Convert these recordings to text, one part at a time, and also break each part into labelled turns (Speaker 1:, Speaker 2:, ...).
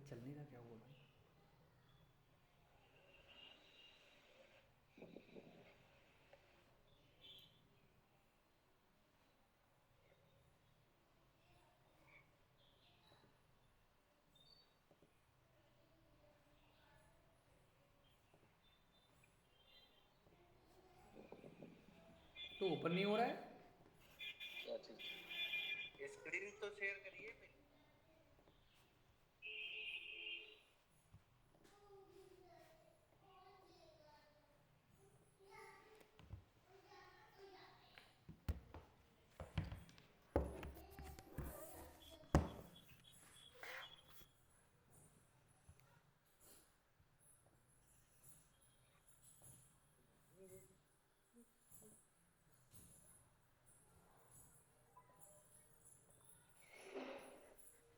Speaker 1: चल नहीं रहा, क्या हुआ भाई? तो ओपन नहीं हो रहा है।
Speaker 2: क्या चीज? स्क्रीन तो शेयर करिए पहले।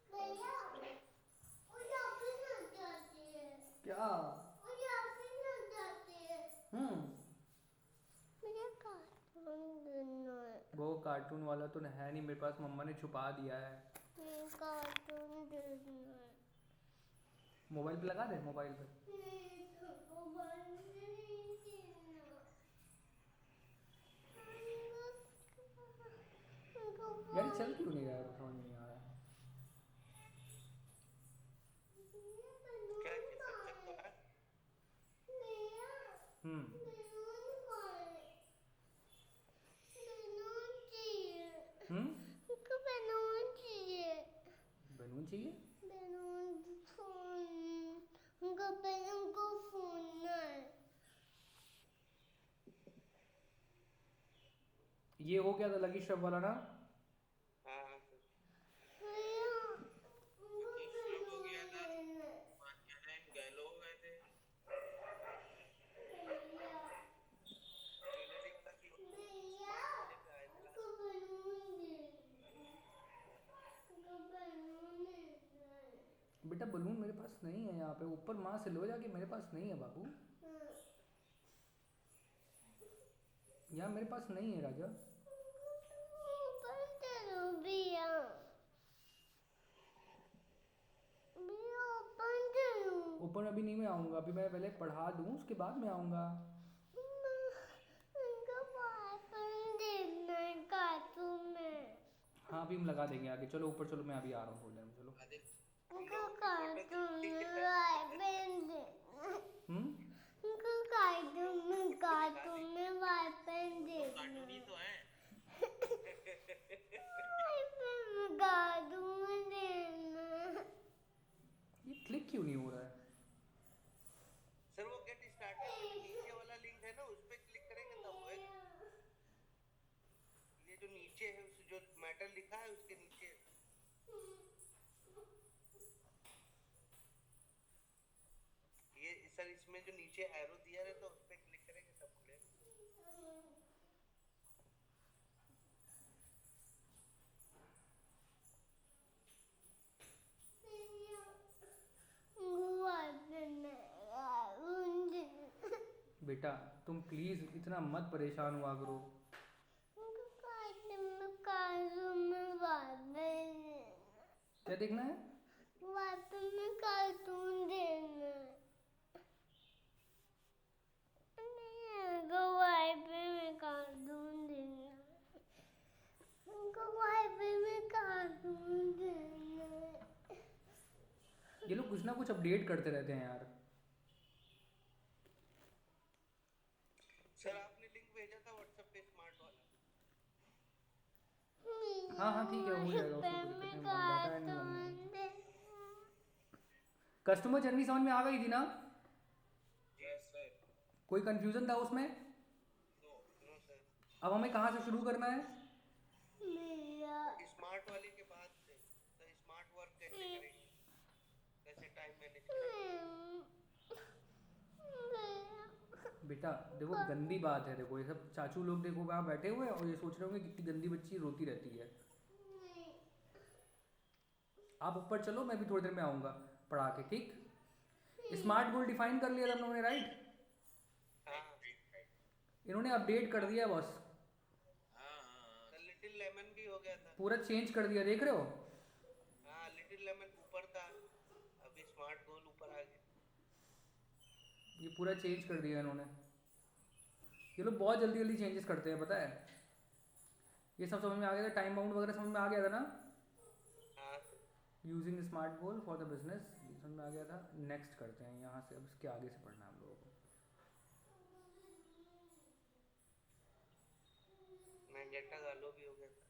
Speaker 3: भैया मुझे ऑफिस लग जाती है।
Speaker 1: क्या?
Speaker 3: मुझे ऑफिस लग जाती है।
Speaker 1: हम्म।
Speaker 3: मुझे कार्टून देना है।
Speaker 1: वो कार्टून वाला तो है नहीं मेरे पास, मम्मा ने छुपा दिया है।
Speaker 3: मुझे कार्टून देना है।
Speaker 1: मोबाइल पे लगा दे, मोबाइल पे।
Speaker 3: नहीं तो बंद नहीं देना। हमको
Speaker 1: यार ये चल
Speaker 3: बंद
Speaker 1: क्यों नहीं रहा है, समझ नहीं आ रहा है।
Speaker 2: क्या ये सब चल तो रहा है?
Speaker 1: हम्म। हम्म।
Speaker 3: बैलून चाहिए।
Speaker 1: बैलून चाहिए?
Speaker 3: बैलून फोन उनका बैलून को फोड़ना है।
Speaker 1: ये हो गया था लकी श्रफ वाला ना।
Speaker 2: हाँ हाँ सर।
Speaker 3: भैया उनको
Speaker 2: लकी श्रफ हो गया
Speaker 3: बैलून
Speaker 2: था।
Speaker 3: देना है।
Speaker 2: क्या नाम गैलो हो गए थे।
Speaker 3: भैया
Speaker 2: ज्वेलरी वाला की
Speaker 3: भैया
Speaker 2: स्मार्ट वाले पे आए थे
Speaker 3: उनको
Speaker 2: लास्ट।
Speaker 3: बैलून देना है। उनको बैलून देना है।
Speaker 1: बेटा बलून मेरे पास नहीं है, यहाँ पे ऊपर माँ से लो जाके, मेरे पास नहीं है बाबू।
Speaker 3: हाँ।
Speaker 1: यहाँ मेरे पास नहीं है राजा।
Speaker 3: ऊपर चलो भैया। भैया ऊपर चलो।
Speaker 1: ऊपर अभी नहीं मैं आऊँगा, अभी मैं पहले पढ़ा दूँ उसके बाद मैं आऊँगा।
Speaker 3: उनको पापन देखना है कार्टून में।
Speaker 1: हाँ अभी हम लगा देंगे आगे, चलो ऊपर चलो, मैं अभी आ रहा हूँ थोड़ी देर में, चलो।
Speaker 2: आदिल, हम
Speaker 3: उनको
Speaker 2: लोगों की फोटो तो
Speaker 3: कार्टून
Speaker 2: ठीक
Speaker 3: में
Speaker 2: है।
Speaker 3: वाइपन देखना है।
Speaker 1: हम्म।
Speaker 3: उनको कार्टून में
Speaker 2: फोटो दिखा
Speaker 3: कार्टून
Speaker 2: दी।
Speaker 3: में वाइपन
Speaker 2: वो लोग
Speaker 3: देखना
Speaker 2: कार्टून ही
Speaker 3: है।
Speaker 2: तो हैं।
Speaker 3: वाइपन में कार्टून देखना है।
Speaker 1: ये क्लिक क्यों नहीं हो रहा है?
Speaker 2: सर वो गेट स्टार्टेड में जो नीचे वाला लिंक है ना उस पर क्लिक करेंगे तब होएगा। ये जो नीचे है उस जो मैटर लिखा है उसके नीचे। ये सर इसमें जो नीचे एरो दिया है तो उस पर क्लिक करेंगे तब खुलेगा।
Speaker 3: वाइपन में कार्टून देखना है।
Speaker 1: बेटा तुम प्लीज़ इतना मत परेशान हुआ करो।
Speaker 3: उनको कार्टून में वाइपन देखना है।
Speaker 1: क्या देखना है?
Speaker 3: वाइपन में कार्टून देखना है। उनको वाइपन में कार्टून देखना है। उनको वाइपन में कार्टून देखना है।
Speaker 1: ये लोग कुछ ना कुछ अपडेट करते रहते हैं यार।
Speaker 2: सर आपने लिंक भेजा था व्हाट्सएप पे स्मार्ट वाला।
Speaker 1: हाँ हाँ ठीक है, हो जाएगा, उसमें कोई
Speaker 3: वाइपन
Speaker 1: दिक्कत
Speaker 3: में
Speaker 1: नहीं, डाटा एंड करना
Speaker 3: कार्टून
Speaker 1: है।
Speaker 3: देखना है।
Speaker 1: कस्टमर जर्नी समझ में आ गई थी ना?
Speaker 2: Yes sir.
Speaker 1: कोई कंफ्यूजन था उसमें?
Speaker 2: No no sir.
Speaker 1: अब हमें कहाँ से शुरू करना है?
Speaker 3: भैया
Speaker 2: स्मार्ट वाले के बाद से तो स्मार्ट वर्क कैसे करेंगे, कैसे टाइम मैनेज करेंगे।
Speaker 1: बेटा देखो गंदी बात है, देखो ये सब चाचू लोग देखो वहाँ बैठे हुए हैं और ये सोच रहे होंगे कितनी गंदी बच्ची रोती रहती है। आप ऊपर चलो, मैं भी थोड़ी देर में आऊँगा पढ़ा के, ठीक? स्मार्ट गोल डिफाइन कर लिया था हम लोगों ने, राइट?
Speaker 2: हाँ
Speaker 1: इन्होंने अपडेट कर दिया बस,
Speaker 2: हाँ हाँ। लिटिल लेमन भी हो गया था।
Speaker 1: पूरा चेंज कर दिया, देख रहे हो?
Speaker 2: हाँ लिटिल लेमन ऊपर था, अभी स्मार्ट
Speaker 1: ये पूरा चेंज कर दिया इन्होंने। ये लोग बहुत जल्दी जल्दी चेंजेस करते हैं, पता है। ये सब समझ में आ गया था, टाइम बाउंड वगैरह समझ में आ गया था ना।
Speaker 2: हाँ
Speaker 1: using smart goal for the business समझ में आ गया था। नेक्स्ट करते हैं यहाँ से, अब इसके आगे से पढ़ना है हम लोगों को।
Speaker 2: मैंडेटा गालो भी हो गया था।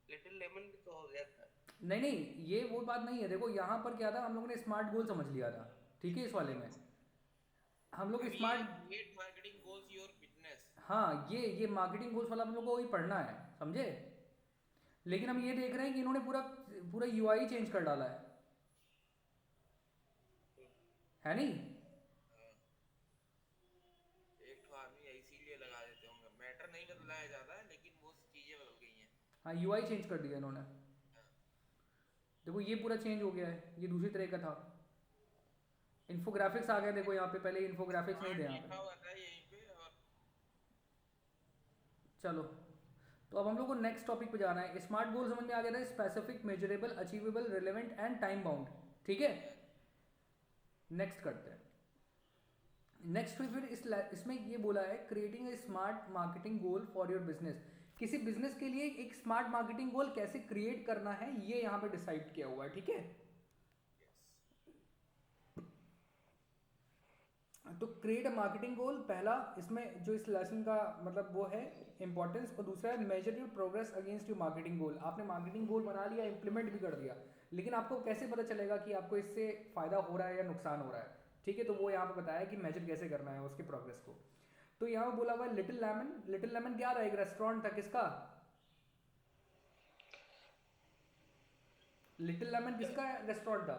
Speaker 2: लिटिल लेमन भी तो हो गया था।
Speaker 1: नहीं नहीं, ये वो बात नहीं है। देखो यहाँ पर क्या था, हम लोगों ने स्मार्ट गोल समझ लिया था, ठीक है। इस वाले में हम लोग smart,
Speaker 4: create marketing goals your business।
Speaker 1: हाँ ये मार्केटिंग गोल्स वाला हम लोग को वही पढ़ना है, समझे। लेकिन हम ये देख रहे हैं कि इन्होंने पूरा पूरा यूआई चेंज कर डाला है नहीं।
Speaker 4: एक तो आदमी इसीलिए लगा देते होंगे, मैटर नहीं बदलाया जाता है लेकिन वो चीजें बदल गई हैं।
Speaker 1: हाँ यूआई चेंज कर दिया इन्होंने। देखो ये पूरा चेंज हो गया है, ये दूसरी तरह का था। इन्फोग्राफिक्स आ गया, देखो यहाँ पे पहले इन्फोग्राफिक्स नहीं थे यहाँ
Speaker 4: लिखा
Speaker 1: पे।
Speaker 4: हुआ था यहीं पे। और
Speaker 1: चलो, तो अब हम लोग को नेक्स्ट टॉपिक पे जाना है। स्मार्ट गोल समझ में आ गया था, specific, measurable, achievable, relevant and time bound, ठीक है। नेक्स्ट करते हैं। नेक्स्ट फिर इसमें ये बोला है, creating a smart marketing goal for your business. किसी बिजनेस के लिए एक स्मार्ट मार्केटिंग गोल कैसे क्रिएट करना है, ये यहाँ पे डिसाइड किया हुआ है, ठीक है। तो क्रिएट अ मार्केटिंग गोल, पहला इसमें जो इस लेसन का मतलब वो है इंपॉर्टेंस, और दूसरा है measure your progress against your marketing goal. आपने मार्केटिंग गोल बना लिया, इंप्लीमेंट भी कर दिया, लेकिन आपको कैसे पता चलेगा कि आपको इससे फायदा हो रहा है या नुकसान हो रहा है, ठीक है। तो वो यहाँ पे बताया कि मेजर कैसे करना है उसके प्रोग्रेस को। तो यहाँ बोला हुआ लिटिल लेमन। लिटिल लेमन क्या था, एक रेस्टोरेंट था, किसका? लिटिल लेमन किसका रेस्टोरेंट था?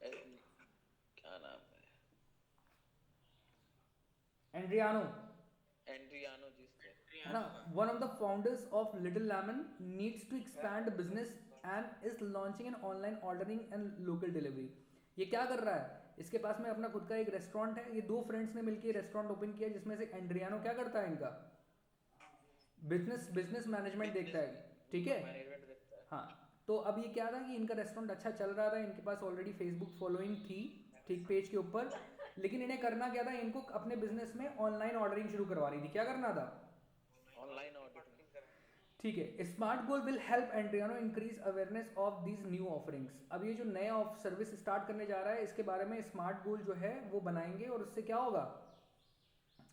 Speaker 4: क्या नाम है?
Speaker 1: एंड्रियानो,
Speaker 4: एंड्रियानो जी से।
Speaker 1: है ना। One of the founders of Little Lemon needs to expand business and is launching an online ordering and local delivery. ये क्या कर रहा है, इसके पास में अपना खुद का एक रेस्टोरेंट है। ये दो फ्रेंड्स ने मिलकर रेस्टोरेंट ओपन किया, जिसमें से एंड्रियानो क्या करता है, इनका बिजनेस मैनेजमेंट देखता है, ठीक है।
Speaker 4: मैनेजमेंट देखता है।
Speaker 1: हाँ, तो अब ये क्या था कि इनका रेस्टोरेंट अच्छा चल रहा था, इनके पास ऑलरेडी फेसबुक फॉलोइंग थी, ठीक, पेज के ऊपर। लेकिन इन्हें करना क्या था, इनको अपने बिजनेस में ऑनलाइन ऑर्डरिंग शुरू करवानी थी। क्या करना था?
Speaker 4: Online order.
Speaker 1: ठीक है। Smart goal will help Andriano increase awareness of these new offerings. अब ये जो नया सर्विस स्टार्ट करने जा रहा है, इसके बारे में स्मार्ट गोल जो है वो बनाएंगे, और उससे क्या होगा,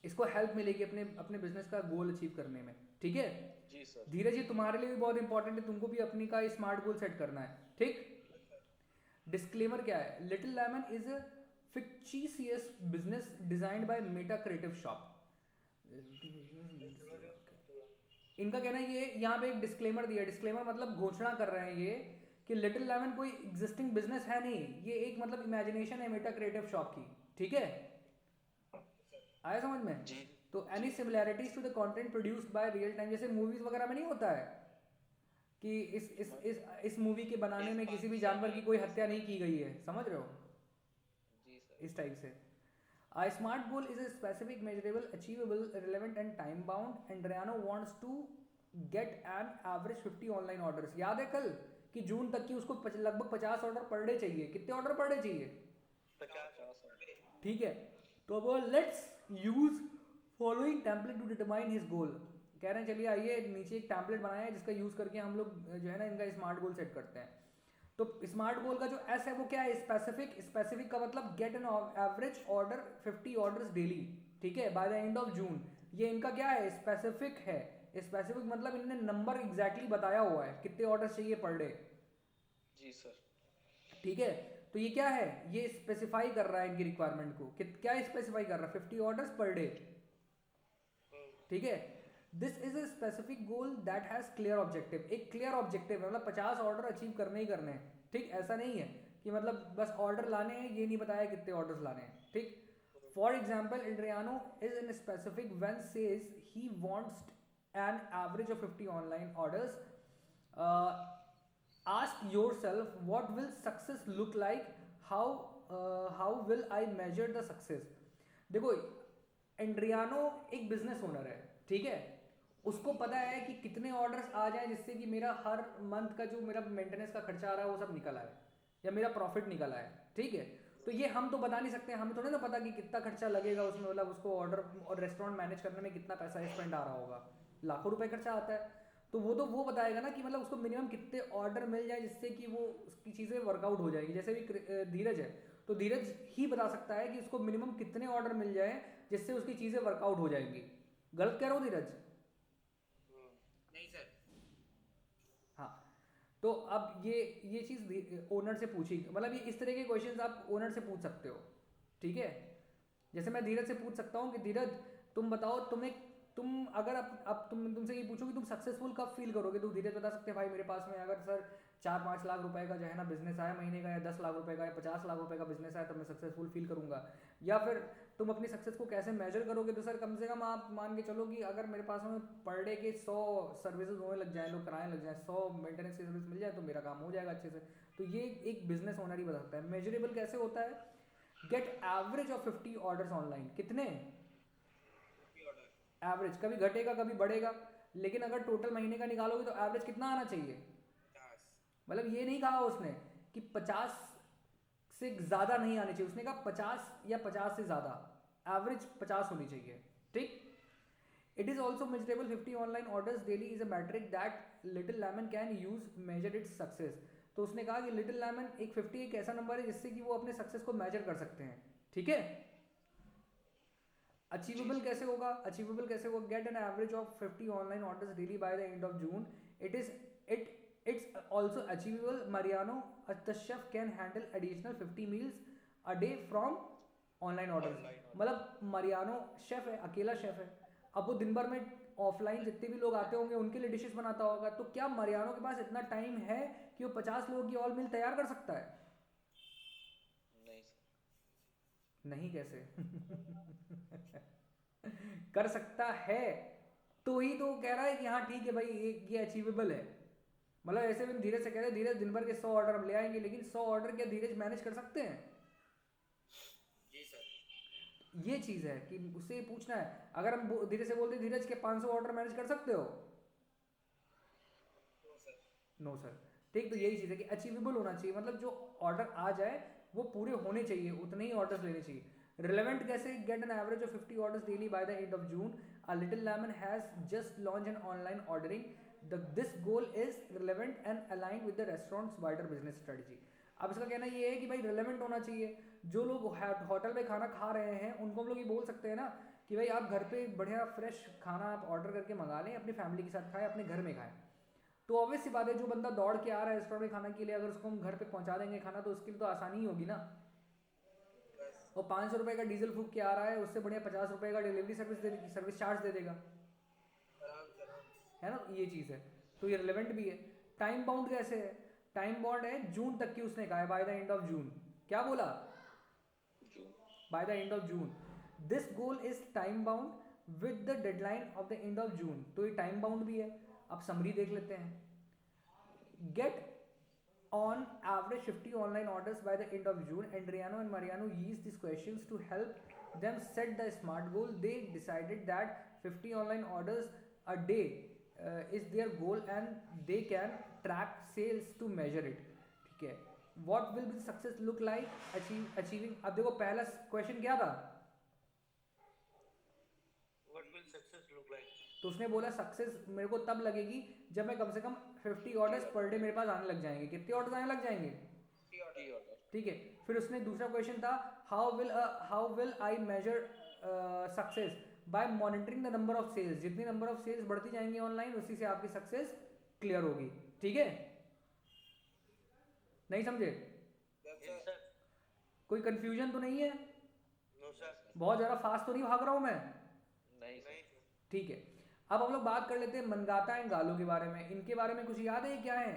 Speaker 1: इसको हेल्प मिलेगी अपने अपने बिजनेस का गोल अचीव करने में, ठीक है।
Speaker 4: जी सर।
Speaker 1: धीरज, ये तुम्हारे लिए भी बहुत इंपॉर्टेंट है, तुमको भी अपनी का स्मार्ट गोल सेट करना है, ठीक। डिस्क्लेमर क्या है, little lemon is a fictitious business designed by Meta Creative Shop। इनका कहना है, ये यहाँ पे एक डिस्क्लेमर दिया। डिस्क्लेमर मतलब घोषणा कर रहे हैं ये कि लिटिल लेमन कोई एग्जिस्टिंग बिजनेस है नहीं, ये एक मतलब इमेजिनेशन है मेटा क्रिएटिव शॉप की, ठीक है। आया समझ में?
Speaker 4: जी।
Speaker 1: तो any similarities to the content produced by real time, जैसे मूवीज वगैरह में नहीं होता है कि इस मूवी के बनाने में किसी भी जानवर की कोई हत्या नहीं की गई है, समझ रहे हो,
Speaker 4: जी सर।
Speaker 1: इस टाइप से। A smart goal is a specific, measurable, achievable, relevant and time bound. Andriano wants to get an average 50 online orders। याद है कल कि जून तक की उसको लगभग 50 ऑर्डर पर डे चाहिए। कितने ऑर्डर पर डे चाहिए?
Speaker 2: 50।
Speaker 1: ठीक है। तो अब let's use following template to determine his goal. कह रहे हैं चलिए आइए, नीचे एक टेम्पलेट बनाया है जिसका यूज करके हम लोग जो है ना इनका स्मार्ट गोल सेट करते हैं। तो स्मार्ट गोल का जो एस है वो क्या है, स्पेसिफिक। स्पेसिफिक का मतलब get an average order 50 orders daily, ठीक है, bye the end of June. ये इनका क्या है, स्पेसिफिक है। स्पेसिफिक मतलब इन्होंने नंबर एग्जैक्टली बताया हुआ है कितने ऑर्डर्स चाहिए पर डे।
Speaker 4: जी सर।
Speaker 1: ठीक है, तो ये क्या है, ये स्पेसिफाई कर रहा है इनकी रिक्वायरमेंट को। क्या स्पेसिफाई कर रहा है, 50 ऑर्डर्स पर डे, ठीक है। This is a specific goal that has clear objective. एक क्लियर ऑब्जेक्टिव है, मतलब 50 ऑर्डर अचीव करने ही करने हैं, ठीक। ऐसा नहीं है कि मतलब बस ऑर्डर लाने हैं, ये नहीं बताया कितने ऑर्डर्स लाने हैं, ठीक। For example, Andriano is in specific when says he wants an average of 50 online orders. Ask yourself what will success look like, how will I measure the success. देखो, एंड्रियानो एक बिजनेस ओनर है, ठीक है। उसको पता है कि कितने ऑर्डर्स आ जाएं जिससे कि मेरा हर मंथ का जो मेरा मेंटेनेंस का खर्चा आ रहा है वो सब निकल आए या मेरा प्रॉफिट निकल आए, ठीक है। तो ये हम तो बता नहीं सकते, हमें थोड़ा ना पता कि कितना खर्चा लगेगा उसमें, मतलब उसको ऑर्डर और रेस्टोरेंट मैनेज करने में कितना पैसा स्पेंड आ रहा होगा, लाखों रुपए खर्चा आता है। तो वो बताएगा ना कि मतलब उसको मिनिमम कितने ऑर्डर मिल जाए जिससे कि वो उसकी चीज़ें वर्कआउट हो जाएगी। जैसे भी धीरज है, तो धीरज ही बता सकता है कि उसको मिनिमम कितने ऑर्डर मिल जाए जिससे उसकी चीज़ें वर्कआउट हो जाएंगी। गलत कह रहा हूँ धीरज?
Speaker 4: नहीं सर।
Speaker 1: हाँ, तो अब ये चीज़ ओनर से पूछी, मतलब ये इस तरह के क्वेश्चंस आप ओनर से पूछ सकते हो, ठीक है। जैसे मैं धीरज से पूछ सकता हूँ कि धीरज तुम बताओ, तुम अगर अब तुमसे ये पूछो कि तुम सक्सेसफुल कब फील करोगे, तो धीरज बता सकते हैं भाई मेरे पास में अगर सर 4-5 लाख रुपए का जो है ना बिजनेस आया महीने का, या 10 लाख रुपए का या 50 लाख रुपए का बिजनेस आया, तब मैं सक्सेसफुल फील करूंगा। या फिर तुम अपनी सक्सेस को कैसे मेजर करोगे, तो सर कम से कम आप मान के चलो कि अगर मेरे पास में पर डे के 100 सर्विसेज होने लग जाए, लोग कराने लग जाए, 100 मेंटेनेंस की सर्विस मिल जाए, तो मेरा काम हो जाएगा अच्छे से। तो ये एक बिजनेस ओनर ही बता सकता है। मेजरेबल कैसे होता है? Get average of 50 orders online. कितने एवरेज? कभी घटेगा कभी बढ़ेगा, लेकिन अगर टोटल महीने का निकालोगे तो एवरेज कितना आना चाहिए?
Speaker 4: 50।
Speaker 1: मतलब ये नहीं कहा उसने कि 50 से ज़्यादा नहीं आने चाहिए, उसने कहा 50 या 50 से ज़्यादा, एवरेज 50 होनी चाहिए, ठीक। It is also measurable 50 online orders daily is a matric that little lemon can use major its success. तो उसने कहा कि लिटिल लेमन 50 एक ऐसा नंबर है जिससे कि वो अपने सक्सेस को मेजर कर सकते हैं, ठीक है। अचीवेबल कैसे होगा? अचीवेबल कैसे होगा? Get an average of 50 online orders daily bye the end of June. It's also achievable. Mariano, the chef, can handle additional 50 meals a day from online orders. मतलब मरियानो शेफ है, अकेला chef है, अब वो दिन भर में ऑफलाइन जितने भी लोग आते होंगे उनके लिए डिशेस बनाता होगा, तो क्या मरियानो के पास इतना टाइम है कि वो 50 लोगों की ऑल मील तैयार कर सकता है?
Speaker 5: नहीं सर।
Speaker 1: नहीं, कैसे? कर सकता है, तो ही तो कह रहा है कि हाँ ठीक है भाई ये अचीवेबल है। मतलब ऐसे भी धीरज से कह रहे हैं धीरज दिन भर के 100 ऑर्डर हम ले आएंगे, लेकिन 100 ऑर्डर क्या धीरज मैनेज कर सकते हैं?
Speaker 4: जी सर।
Speaker 1: ये चीज़ है कि उससे पूछना है। अगर हम धीरज से बोलते धीरज के 500 ऑर्डर मैनेज कर सकते हो? नो सर, ठीक। तो यही चीज़ है कि अचीवेबल होना चाहिए, मतलब जो ऑर्डर आ जाए वो पूरे होने चाहिए, उतने ही ऑर्डर्स लेने चाहिए। रिलेवेंट कैसे? Get an average of 50 orders daily bye the end of June. A little lemon has just launch N online ordering. This goal is relevant and aligned with the restaurants wider business strategy. अब इसका कहना ये है कि भाई relevant होना चाहिए। जो लोग होटल में खाना खा रहे हैं उनको हम लोग ये बोल सकते हैं ना कि भाई आप घर पे बढ़िया फ्रेश खाना आप ऑर्डर करके मंगा लें, अपनी फैमिली के साथ खाएं, अपने घर में खाएं। तो ऑब्वियस सी बात है, जो बंदा दौड़ के आ रहा है रेस्टोरेंट में खाने के लिए, अगर उसको हम घर पे पहुंचा देंगे खाना तो उसके लिए तो आसानी ही होगी ना। और 500 रुपये का डीजल फूक के आ रहा है, उससे बढ़िया 50 रुपये का डिलीवरी सर्विस चार्ज दे देगा, है ना। ये चीज़ है, तो ये रिलेवेंट भी है। टाइम बाउंड कैसे है? टाइम बाउंड है जून तक की, उसने कहा है bye the end of June. क्या बोला? Bye the end of June. This goal is time bound with the deadline of the end of June. तो ये टाइम बाउंड भी है। अब समरी देख लेते हैं। Get on average 50 online orders by the end of June. Adriano and Mariano used these questions to help them set the SMART goal. They decided that 50 online orders a day is their goal and they can track sales to measure it. ठीक है, what will be success look like achieving? अब देखो पहला question क्या था?
Speaker 2: What will success look like?
Speaker 1: तो उसने बोला सक्सेस मेरे को तब लगेगी जब मैं कम से कम 50 ऑर्डर्स पर डे मेरे पास आने लग जाएंगे। कितने ऑर्डर्स आने लग जाएंगे?
Speaker 5: 50 ऑर्डर।
Speaker 1: ठीक है। फिर उसने दूसरा क्वेश्चन था how will I measure success? By monitoring the number of sales. जितनी नंबर ऑफ सेल्स बढ़ती जाएंगी ऑनलाइन उसी से आपकी सक्सेस क्लियर होगी। ठीक है, नहीं समझे?
Speaker 2: Yes, sir.
Speaker 1: कोई कंफ्यूजन तो नहीं है?
Speaker 2: No, sir.
Speaker 1: बहुत ज़्यादा फास्ट तो नहीं भाग रहा हूँ मैं?
Speaker 5: नहीं सर।
Speaker 2: नहीं,
Speaker 1: ठीक है, अब हम लोग बात कर लेते हैं मनगाता एंड गालो के बारे में। इनके बारे में कुछ याद है क्या है?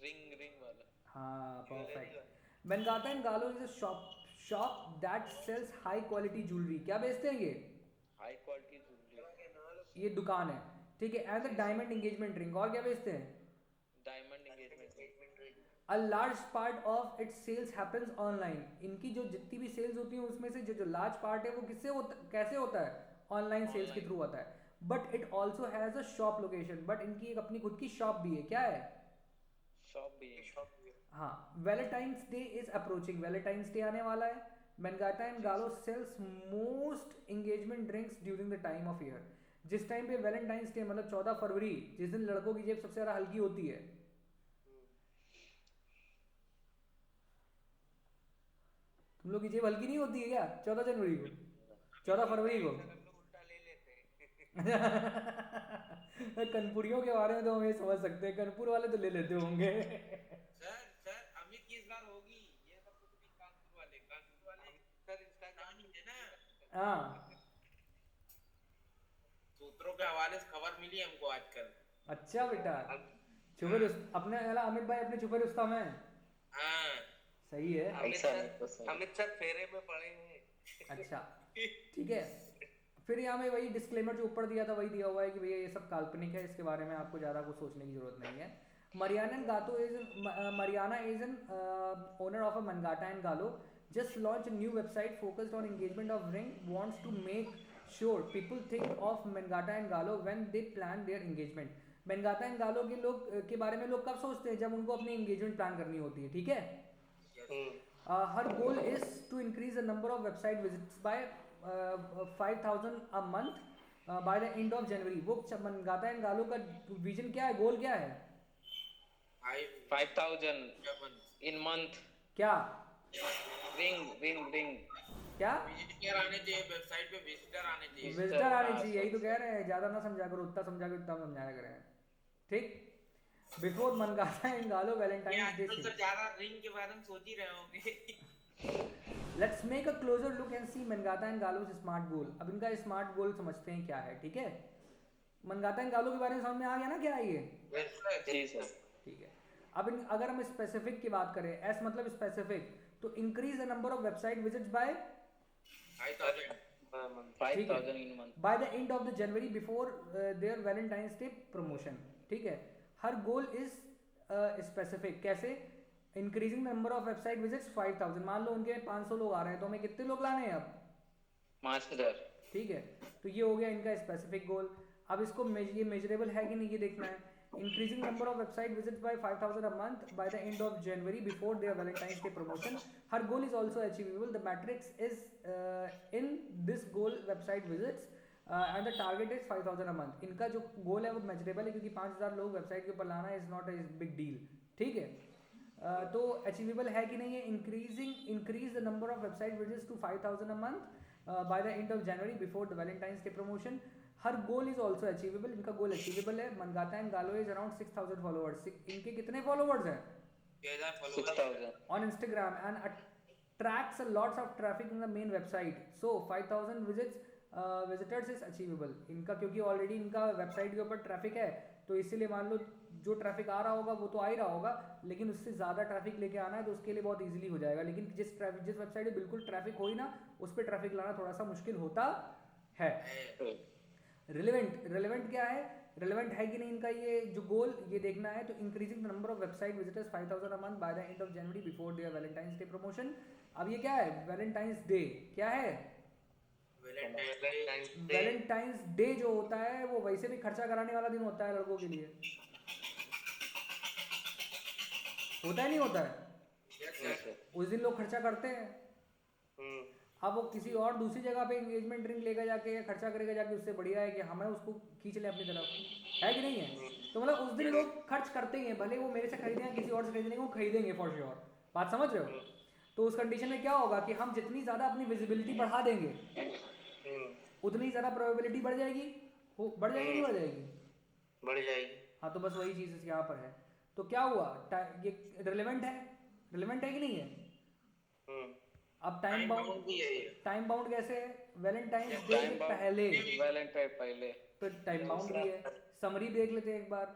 Speaker 5: रिंग वाला।
Speaker 1: हाँ, perfect. Mangata and Gallo is a shop that sells high quality jewellery. क्या बेचते हैं ये?
Speaker 5: High quality jewellery.
Speaker 1: ये दुकान है, ठीक है। And the diamond engagement ring. और क्या बेचते हैं?
Speaker 5: Diamond engagement.
Speaker 1: A large part of its sales happens online. इनकी जो जितनी भी सेल्स होती हैं उसमें से जो लार्ज पार्ट है वो किससे होता, कैसे होता है? ऑनलाइन सेल्स के थ्रू होता है। But it also has a shop location, but इनकी एक अपनी खुद की शॉप भी है। क्या है?
Speaker 5: शॉप भी है।
Speaker 1: हाँ, Valentine's day is approaching, Valentine's day आने वाला है। Mangata and Gallo sells most engagement drinks during the time of year। जिस टाइम पे वैलेंटाइंस डे मतलब 14 फरवरी, जिस दिन लड़कों की जेब सबसे ज्यादा हल्की होती है, तुम लोग की जेब हल्की नहीं होती है क्या 14 जनवरी को, 14 फरवरी को?
Speaker 2: सर हम लोग उल्टा ले लेते हैं।
Speaker 1: कनपुरियों के बारे में तो हम ये समझ सकते हैं, कनपुर वाले तो ले लेते होंगे।
Speaker 4: सर अमित की इस बार होगी, ये सब कुछ भी कानपुर वाले
Speaker 2: सर इंस्टाग्राम
Speaker 4: है ना,
Speaker 1: हाँ,
Speaker 4: सूत्रों के हवाले से खबर मिली हमको आजकल।
Speaker 1: अच्छा बेटा, छुपे अपने वाला अमित भाई अपने छुपे रुस्तम है।
Speaker 4: हाँ
Speaker 1: सही है।
Speaker 2: अमित सर फेरे में पड़े हैं।
Speaker 1: अच्छा ठीक है, फिर यहाँ में वही डिस्क्लेमर जो ऊपर दिया था वही दिया हुआ है कि भैया ये सब काल्पनिक है, इसके बारे में आपको ज़्यादा कुछ सोचने की जरूरत नहीं है। Mariana is an owner of a Mangata and Gallo just launched a new website focused on engagement of Ring, wants to make sure people think of Mangata and Gallo when they plan their engagement। Mangata and Gallo के लोग के बारे में लोग कब सोचते हैं? जब उनको अपनी engagement plan करनी होती है, ठीक है। Her goal is to increase the number of website visits by 5,000 a month by the end of January। वो Mangata and Gallo का विजन क्या है, गोल क्या है?
Speaker 5: 5,000 in month।
Speaker 1: क्या
Speaker 5: रिंग
Speaker 1: क्या
Speaker 4: विजिटर आने चाहिए, वेबसाइट पे विजिटर आने चाहिए।
Speaker 1: विजिटर आने चाहिए, यही तो कह रहे हैं। ज्यादा ना समझा करो, उतना समझा करो उतना समझाया करें, ठीक। Before Mangata and Gallo Valentine's Day
Speaker 4: आजकल सर ज्यादा रिंग के बारे में सोच ही रहे होंगे।
Speaker 1: Let's make a closer look and see Mangata and Gallo's SMART goal. अब इनका स्मार्ट गोल समझते हैं क्या है, ठीक है। Mangata and Gallo के बारे में समझ में आ गया ना क्या है ये?
Speaker 5: जी सर।
Speaker 1: ठीक है। अब अगर हम स्पेसिफिक की बात करें, एस मतलब स्पेसिफिक, तो increase the number of website visits by
Speaker 5: 5,000 in month
Speaker 1: by the end of the January before their Valentine's day promotion, ठीक है। हर गोल इज स्पेसिफिक। कैसे? Increasing the number of website visits 5,000। मान लो उनके 500 लोग आ रहे हैं, तो हमें कितने लोग लाने हैं अब?
Speaker 5: 5,000।
Speaker 1: ठीक है, तो ये हो गया इनका स्पेसिफिक गोल। अब इसको ये मेजरेबल है कि नहीं ये देखना है। Increasing number of website visits by 5,000 a month by the end of January before their Valentine's Day promotion। Her goal is also achievable। The matrix is in this goal website visits and the target is 5,000 a month। इनका जो गोल है वो measurable है, क्योंकि 5,000 लोग website के ऊपर लाना is not a big deal, ठीक है। तो अचीवेबल है कि नहीं है? Increase the number of website visits to 5,000 a month by the end of January before the Valentine's Day promotion। Her goal is also achievable. इनका गोल अचीवेबल है। Mangata and Gallo is around 6,000 followers. इनके कितने followers हैं
Speaker 5: 6,000
Speaker 1: on Instagram and attracts a lots of traffic in the main website। So 5,000 visitors is achievable। इनका क्योंकि already इनका website के ऊपर ट्रैफिक है, तो इसीलिए मान लो जो ट्रैफिक आ रहा होगा वो तो आ ही रहा होगा, लेकिन उससे ज़्यादा ट्रैफिक लेके आना है तो उसके लिए बहुत इजीली हो जाएगा। लेकिन जिस वेबसाइट पे बिल्कुल ट्रैफिक हो ही ना, उस पर ट्रैफिक लाना थोड़ा सा मुश्किल होता है। रिलेवेंट क्या है? रिलेवेंट है कि नहीं इनका ये जो गोल, ये देखना है। तो increasing the number of website visitors 5,000 a month by the end of January before their Valentine's Day promotion। अब ये क्या है? Valentine's day. क्या है? वैलेंटाइंस डे जो होता है वो वैसे भी खर्चा कराने वाला दिन होता है लड़कों के लिए, होता है नहीं होता है? उस दिन लोग खर्चा करते हैं। अब वो किसी और दूसरी जगह पे एंगेजमेंट रिंग लेकर जाके या खर्चा करेगा जाके, उससे बढ़िया है कि हमें उसको खींच ले अपनी तरफ, है कि नहीं है? तो मतलब उस दिन लोग खर्च करते ही हैं, भले वो मेरे से खरीदें या किसी और से खरीदेंगे, वो खरीदेंगे फॉर श्योर। बात समझ रहे हो? तो उस कंडीशन में क्या होगा कि हम जितनी ज़्यादा अपनी विजिबिलिटी बढ़ा देंगे उतनी ज़्यादा प्रोबेबिलिटी बढ़ जाएगी। बढ़ जाएगी नहीं बढ़ जाएगी?
Speaker 2: बढ़ जाएगी।
Speaker 1: हाँ, तो बस वही चीज़ यहाँ पर है। तो क्या हुआ? ये रिलेवेंट है कि नहीं है? अब टाइम बाउंड कैसे है? वैलेंटाइंस डे पहले तो टाइम बाउंड भी है। समरी देख लेते हैं एक बार।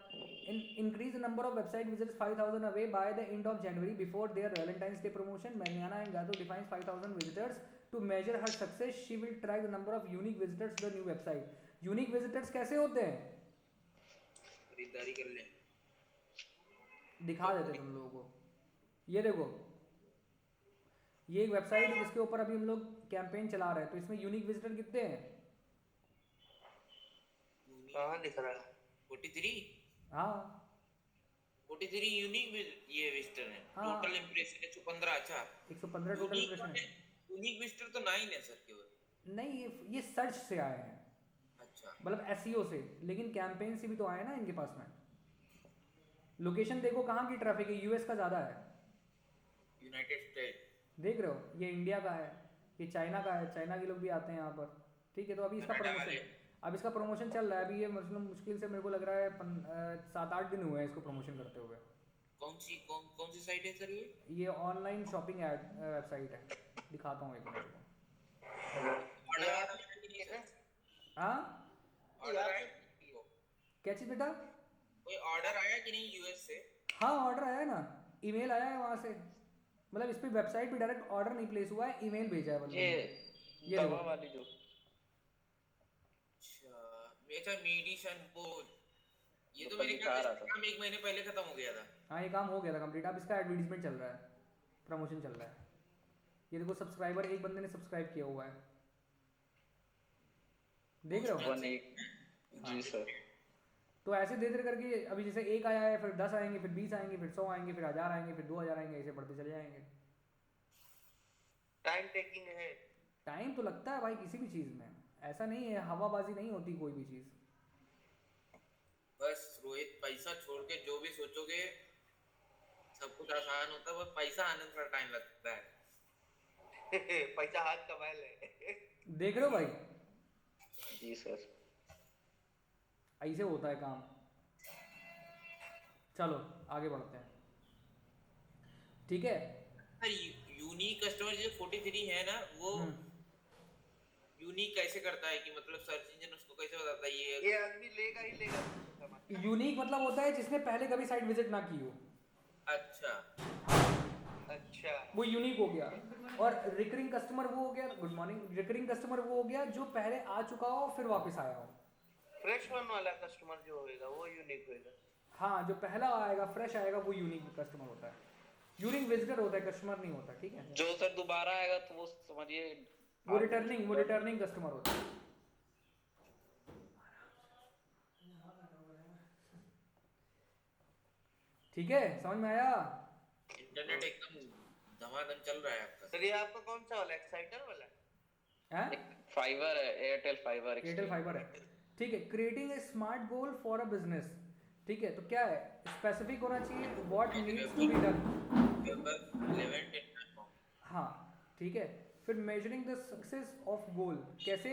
Speaker 1: Increase the number of website visits 5,000 away by the end of January before their Valentine's day promotion. Mariana and Gallo defines 5,000 visitors to measure her success। She will track the number of unique visitors to the new website। Unique visitors कैसे होते हैं?
Speaker 4: खरीदारी कर ले,
Speaker 1: दिखा देते तुम लोगों को। ये देखो, ये एक वेबसाइट है जिसके ऊपर अभी हम लोग कैंपेन चला रहे हैं, तो इसमें यूनिक विजिटर कितने हैं?
Speaker 2: कहाँ दिख रहा है?
Speaker 4: 43
Speaker 1: हाँ
Speaker 4: 43 यूनिक ये विजिटर है।
Speaker 1: हाँ।
Speaker 4: Total impression 115। अच्छा
Speaker 1: 115 टोटल इंप्रेशन है।
Speaker 4: यूनिक विजिटर तो 9 है सर केवल।
Speaker 1: नहीं ये सर्च से आए हैं,
Speaker 4: अच्छा
Speaker 1: मतलब एसईओ से, लेकिन कैंपेन से भी तो आए ना इनके पास में। लोकेशन देखो कहाँ की ट्रैफिक है, यूएस का ज़्यादा है,
Speaker 4: यूनाइटेड स्टेट।
Speaker 1: देख रहे हो, ये इंडिया का है, ये चाइना का है, चाइना के लोग भी आते हैं यहाँ पर। ठीक है, तो अभी इसका
Speaker 4: कनाडा
Speaker 1: प्रमोशन,
Speaker 4: वाले।
Speaker 1: अब इसका प्रमोशन चल रहा है अभी, ये मतलब मुश्किल से मेरे को लग रहा है 7-8 दिन हुए हैं इसको प्रमोशन करते हुए।
Speaker 4: कौन सी साइट है सर ये?
Speaker 1: ये ऑनलाइन शॉपिंग वेबसाइट है, दिखाता हूँ एक मिनट को।
Speaker 4: ऑर्डर आया कि नहीं सर?
Speaker 1: हाँ
Speaker 4: ऑर्डर आया कि नहीं?
Speaker 1: क्या चीज़ बेटा?
Speaker 4: कोई ऑर्डर आया कि नहीं यूएस से?
Speaker 1: हाँ ऑर्डर आया है ना, ईमेल आया है वहाँ से, मतलब इस पे वेबसाइट पे डायरेक्ट ऑर्डर नहीं प्लेस हुआ है, ईमेल भेजा है बंदे
Speaker 5: ये
Speaker 1: ने। ये
Speaker 5: दवा
Speaker 1: देखो,
Speaker 5: वाली जो
Speaker 4: अच्छा मेडिसन वो, ये तो
Speaker 5: ऊपर
Speaker 4: मेरे
Speaker 5: दिखा
Speaker 4: ख्याल
Speaker 5: रहा
Speaker 4: से
Speaker 5: था।
Speaker 4: काम 1 महीने पहले खत्म हो गया था।
Speaker 1: हाँ ये काम हो गया था कंप्लीट, अब इसका एडवर्टीजमेंट चल रहा है, प्रमोशन चल रहा है। ये देखो सब्सक्राइबर, एक बंदे ने सब्सक्राइब किया हुआ है, देख रहे हो?
Speaker 5: 1 जी सर।
Speaker 1: तो ऐसे धीरे धीरे करके अभी जैसे एक आया है, फिर 10 आएंगे, फिर 20 आएंगे, फिर 100 आएंगे, फिर 1000 आएंगे, फिर 2000 आएंगे, ऐसे बढ़ते चले जाएंगे।
Speaker 2: टाइम टेकिंग है।
Speaker 1: टाइम तो लगता है भाई किसी भी चीज़ में, ऐसा नहीं है, हवाबाजी नहीं होती कोई भी चीज़।
Speaker 4: बस रोहित, पैसा छोड़ के जो भी सोचोगे सब कुछ आसान होता है, बस पैसा आने में थोड़ा टाइम लगता है।
Speaker 2: पैसा हाथ का मैल है।
Speaker 1: देख रहे हो भाई,
Speaker 5: जी सर।
Speaker 1: ऐसे होता है काम। चलो आगे बढ़ते हैं, ठीक है।
Speaker 4: सर यूनिक कस्टमर जो 43 है ना, वो यूनिक कैसे करता है कि मतलब सर्च इंजन उसको कैसे बताता है
Speaker 2: ये आदमी लेगा ही लेगा सामान।
Speaker 1: यूनिक मतलब होता है जिसने पहले कभी साइट विजिट ना की हो,
Speaker 4: अच्छा
Speaker 2: अच्छा
Speaker 1: वो यूनिक हो गया। और रिकरिंग कस्टमर वो हो गया, गुड मॉर्निंग, रिकरिंग कस्टमर वो हो गया जो पहले आ चुका हो फिर वापस आया हो।
Speaker 2: फ्रेश वन वाला कस्टमर जो होएगा वो यूनिक होएगा।
Speaker 1: हाँ जो पहला आएगा, फ्रेश आएगा, वो यूनिक कस्टमर होता है, यूनिक विजिटर होता है, कस्टमर नहीं होता। ठीक है,
Speaker 5: जो सर दोबारा आएगा तो वो समझिए
Speaker 1: वो रिटर्निंग कस्टमर होता है। ठीक है, समझ में आया?
Speaker 4: इंटरनेट एकदम धमाधम चल रहा है आपका।
Speaker 2: सर ये आपका कौन सा वाला एक्साइटर वाला?
Speaker 1: हैं?
Speaker 5: फाइबर है, एयरटेल फाइबर।
Speaker 1: एयरटेल फाइबर है। ठीक है, creating a SMART goal for a business. ठीक है, तो क्या है, स्पेसिफिक होना चाहिए, what needs to be done. हाँ ठीक है, फिर measuring the success of goal, कैसे,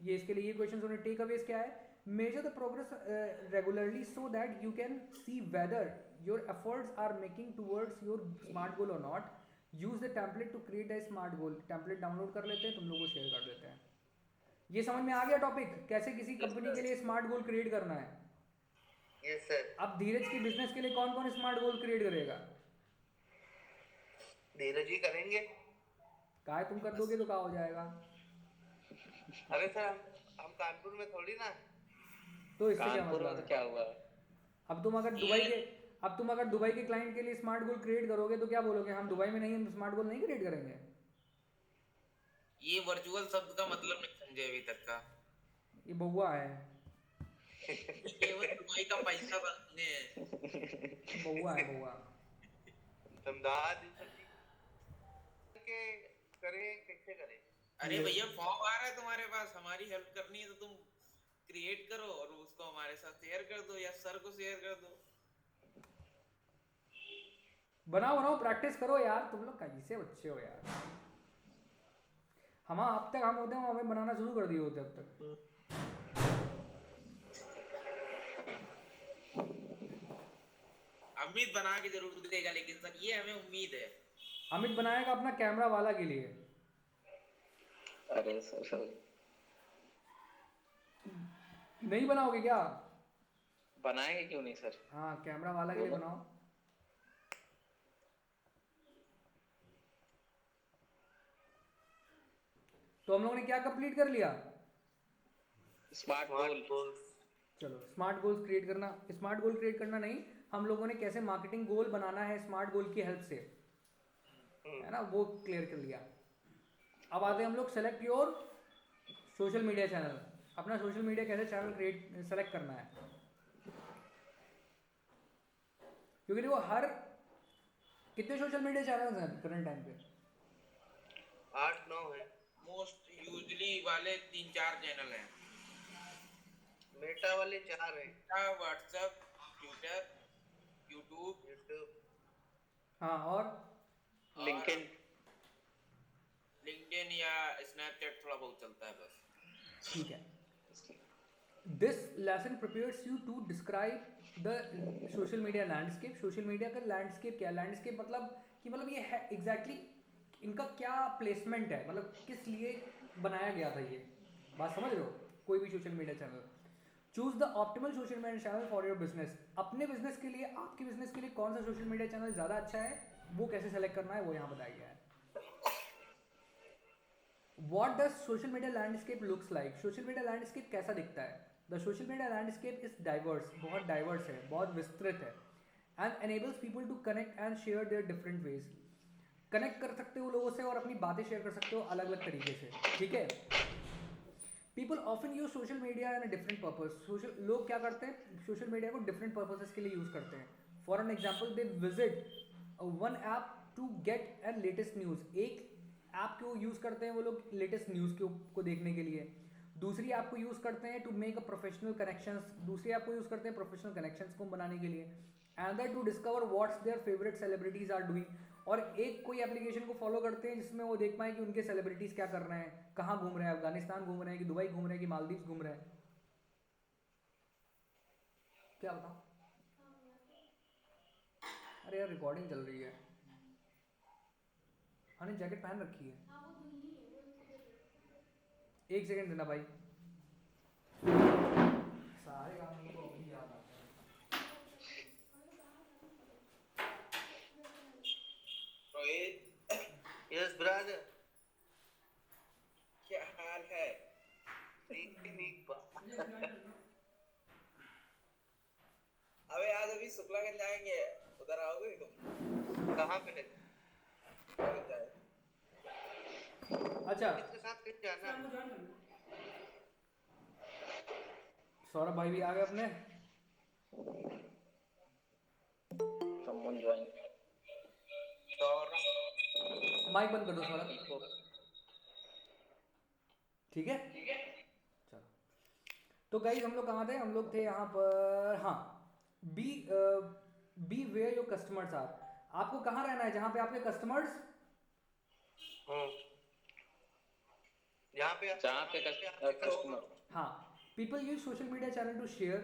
Speaker 1: ये इसके लिए ये क्वेश्चन होने, टेक अवेज क्या है, measure the progress regularly so that you can see whether your efforts are making towards your smart goal और not. Use the template to create a smart goal. Template download कर लेते हैं, तुम लोग को शेयर कर देते हैं। ये समझ में आ गया टॉपिक, कैसे किसी कंपनी के लिए स्मार्ट गोल क्रिएट करना है।
Speaker 2: Yes sir.
Speaker 1: अब धीरज की बिजनेस के लिए कौन कौन स्मार्ट गोल क्रिएट करेगा?
Speaker 2: धीरज जी करेंगे।
Speaker 1: काय तुम कर दोगे तो क्या हो जाएगा?
Speaker 2: अरे सर हम कानपुर में थोड़ी ना।
Speaker 1: तो इससे क्या
Speaker 5: कानपुर में
Speaker 1: मतलब
Speaker 5: तो
Speaker 1: है?
Speaker 5: क्या हुआ?
Speaker 1: अब तुम अगर दुबई के क्लाइंट के लिए स्मार्ट गोल क्रिएट करोगे तो क्या बोलोगे, हम दुबई में नहीं, हम स्मार्ट गोल नहीं क्रिएट करेंगे?
Speaker 4: ये वर्चुअल शब्द का मतलब नहीं समझे अभी तक का।
Speaker 1: ये बउआ है,
Speaker 4: केवल दुबई का पैसा बनने
Speaker 1: बउआ है, बउआ।
Speaker 2: धमदार के करें, कैसे करें?
Speaker 4: अरे भैया फॉर्म आ रहा है तुम्हारे पास, हमारी हेल्प करनी है तो तुम क्रिएट करो और उसको हमारे साथ शेयर कर दो या सर को शेयर कर दो।
Speaker 1: बनाओ प्रैक्टिस करो यार, तुम लोग कैसे बच्चे हो यार। हम अब तक हम होते हैं, हमें बनाना शुरू कर दिए होते अब तक।
Speaker 4: अमित बना के जरूर देगा, लेकिन सर ये हमें उम्मीद है।
Speaker 1: अमित बनाएगा अपना कैमरा वाला के लिए।
Speaker 5: अरे सर
Speaker 1: नहीं बनाओगे क्या?
Speaker 5: बनाएंगे, क्यों नहीं सर।
Speaker 1: हाँ कैमरा वाला के लिए बनाओ। तो हम लोगों ने क्या कंप्लीट कर लिया?
Speaker 5: स्मार्ट गोल।
Speaker 1: चलो स्मार्ट गोल्स क्रिएट करना, स्मार्ट गोल क्रिएट करना नहीं, हम लोगों ने कैसे मार्केटिंग गोल बनाना है स्मार्ट गोल की हेल्प से, है ना, वो क्लियर कर लिया। अब आते हैं हम लोग select your social media channel. अपना सोशल मीडिया कैसे चैनल सेलेक्ट करना है, क्योंकि देखो हर कितने सोशल मीडिया चैनल्स हैं करंट टाइम पे?
Speaker 2: 8-9 है।
Speaker 4: मोस्ट यूजली वाले 3-4 चैनल हैं।
Speaker 2: मेटा वाले 4 हैं।
Speaker 4: व्हाट्सएप, ट्विटर, यूट्यूब,
Speaker 1: हाँ, और
Speaker 5: लिंक्डइन।
Speaker 4: लिंक्डइन या स्नैपचैट थोड़ा बहुत चलता है बस।
Speaker 1: ठीक है। This lesson prepares you to describe the social media landscape. Social media का लैंडस्केप क्या है? लैंडस्केप मतलब कि मतलब ये है एग्जैक्टली इनका क्या प्लेसमेंट है, मतलब किस लिए बनाया गया था, ये बात समझ रहे हो? कोई भी social media channel, choose the optimal social media channel for your business. अपने बिजनेस के लिए, आपके बिजनेस के लिए कौन सा सोशल मीडिया चैनल ज़्यादा अच्छा है, वो कैसे सेलेक्ट करना है वो यहाँ बताया गया है। What does social media landscape looks like? Social media landscape कैसा दिखता है? The social media landscape is diverse, बहुत डाइवर्स है, बहुत विस्तृत है, and enables people to connect and share their different ways। Connect कर सकते हो लोगों से और अपनी बातें शेयर कर सकते हो अलग अलग तरीके से, ठीक है। People often use social media in different purpose. लोग क्या करते हैं, सोशल मीडिया को डिफरेंट पर्पसेस के लिए यूज करते हैं। For an example, they visit one app to get an latest news. एक ऐप को यूज़ करते हैं वो लोग लेटेस्ट न्यूज़ को देखने के लिए। दूसरी ऐप को यूज़ करते हैं to make a professional connections. दूसरी ऐप को यूज़ करते हैं प्रोफेशनल कनेक्शंस को बनाने के लिए। Another to discover what's their favourite celebrities are doing. और एक कोई एप्लीकेशन को फॉलो करते हैं जिसमें वो देख पाए कि उनके सेलिब्रिटीज़ क्या कर रहे हैं, कहाँ घूम रहे हैं, अफगानिस्तान घूम रहे हैं कि दुबई घूम रहे हैं कि मालदीव घूम रहे हैं। क्या बताऊँ? अरे यार रिकॉर्डिंग चल रही है। हाँ, जैकेट पहन रखी है। एक सेकंड देना भाई, सारे काम मुझको अभी याद आते हैं।
Speaker 4: रोहित,
Speaker 2: यस ब्रदर,
Speaker 4: क्या हाल है?
Speaker 2: ठीक
Speaker 4: अबे आज अभी शुक्लागंज जाएंगे, उधर आओगे तुम?
Speaker 2: कहाँ पे है?
Speaker 1: अच्छा,
Speaker 2: किसके साथ कहीं जाना है?
Speaker 1: सौरभ भाई भी आ गए अपने।
Speaker 5: someone join।
Speaker 1: माइक बंद कर दो सौरभ, ठीक है। चलो, तो गाइस हम लोग कहाँ थे? हम लोग थे यहाँ पर, हाँ, be where your customers are. आपको कहाँ रहना है? जहाँ पे आपके कस्टमर्स,
Speaker 2: जहाँ पे
Speaker 5: कस्टमर।
Speaker 1: हाँ। People use social media channel to share,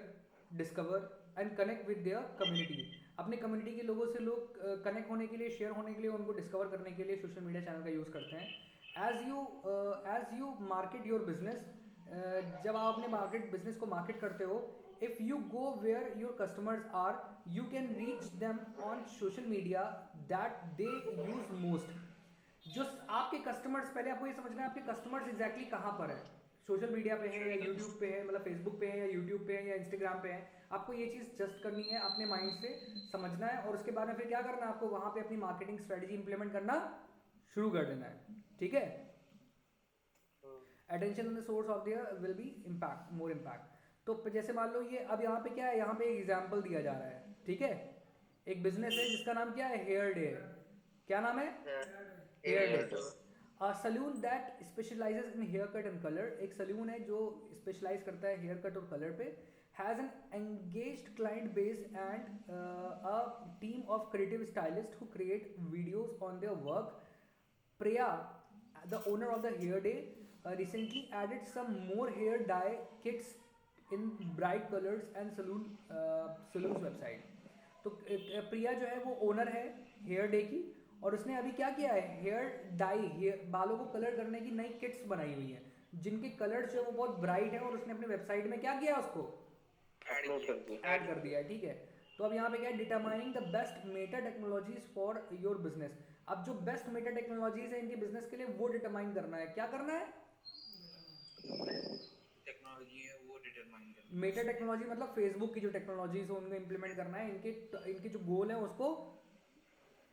Speaker 1: discover and connect with their community. अपने कम्युनिटी के लोगों से लोग कनेक्ट होने के लिए, शेयर होने के लिए, उनको डिस्कवर करने के लिए सोशल मीडिया चैनल का यूज़ करते हैं। As you market your business, जब आप अपने बिजनेस को मार्केट करते हो, if you go where your customers are, you can reach them on social media that they use most. जो आपके कस्टमर्स, पहले आपको ये समझना है आपके कस्टमर्स एग्जैक्टली कहाँ पर है, सोशल मीडिया पे है या यूट्यूब पे है, मतलब फेसबुक पे है या यूट्यूब पे है या इंस्टाग्राम पे है। आपको ये चीज़ जस्ट करनी है, अपने माइंड से समझना है, और उसके बाद में फिर क्या करना है, आपको वहाँ पे अपनी मार्केटिंग स्ट्रेटजी इंप्लीमेंट करना शुरू कर देना है, ठीक है। Attention on the source of their will be impact, more impact. तो जैसे मान लो ये अब यहाँ पे क्या है, यहाँ पे एक एग्जाम्पल दिया जा रहा है, ठीक है। एक बिजनेस है जिसका नाम क्या है, हेयर डे। क्या नाम है? Hair Day. A saloon that specializes in haircut and color, एक सलून है जो स्पेशलाइज करता है हेयर कट और कलर पे, has an engaged client base and a team of creative stylists who create videos on their work. Priya, the owner of the hair day, recently added some more hair dye kits in bright colors and saloon's website. तो प्रिया जो है वो owner है Hair day की, और उसने अभी क्या किया है, हेयर डाई, बालों को कलर करने की नई किट्स बनाई हुई हैं, जिनके कलर्स जो वो बहुत ब्राइट है, और उसने अपने वेबसाइट में क्या किया, उसको ऐड कर दिया है, ठीक है। तो अब यहाँ पे क्या है, determining the best Meta technologies for your business. अब जो बेस्ट मेटा टेक्नोलॉजीज है इनके बिजनेस के लिए, वो डिटरमाइन करना है। क्या करना है?
Speaker 4: टेक्नोलॉजी है वो डिटरमाइन करना।
Speaker 1: मेटा टेक्नोलॉजी मतलब फेसबुक की जो टेक्नोलॉजीज है उनको इम्प्लीमेंट करना है, इनके जो गोल है उसको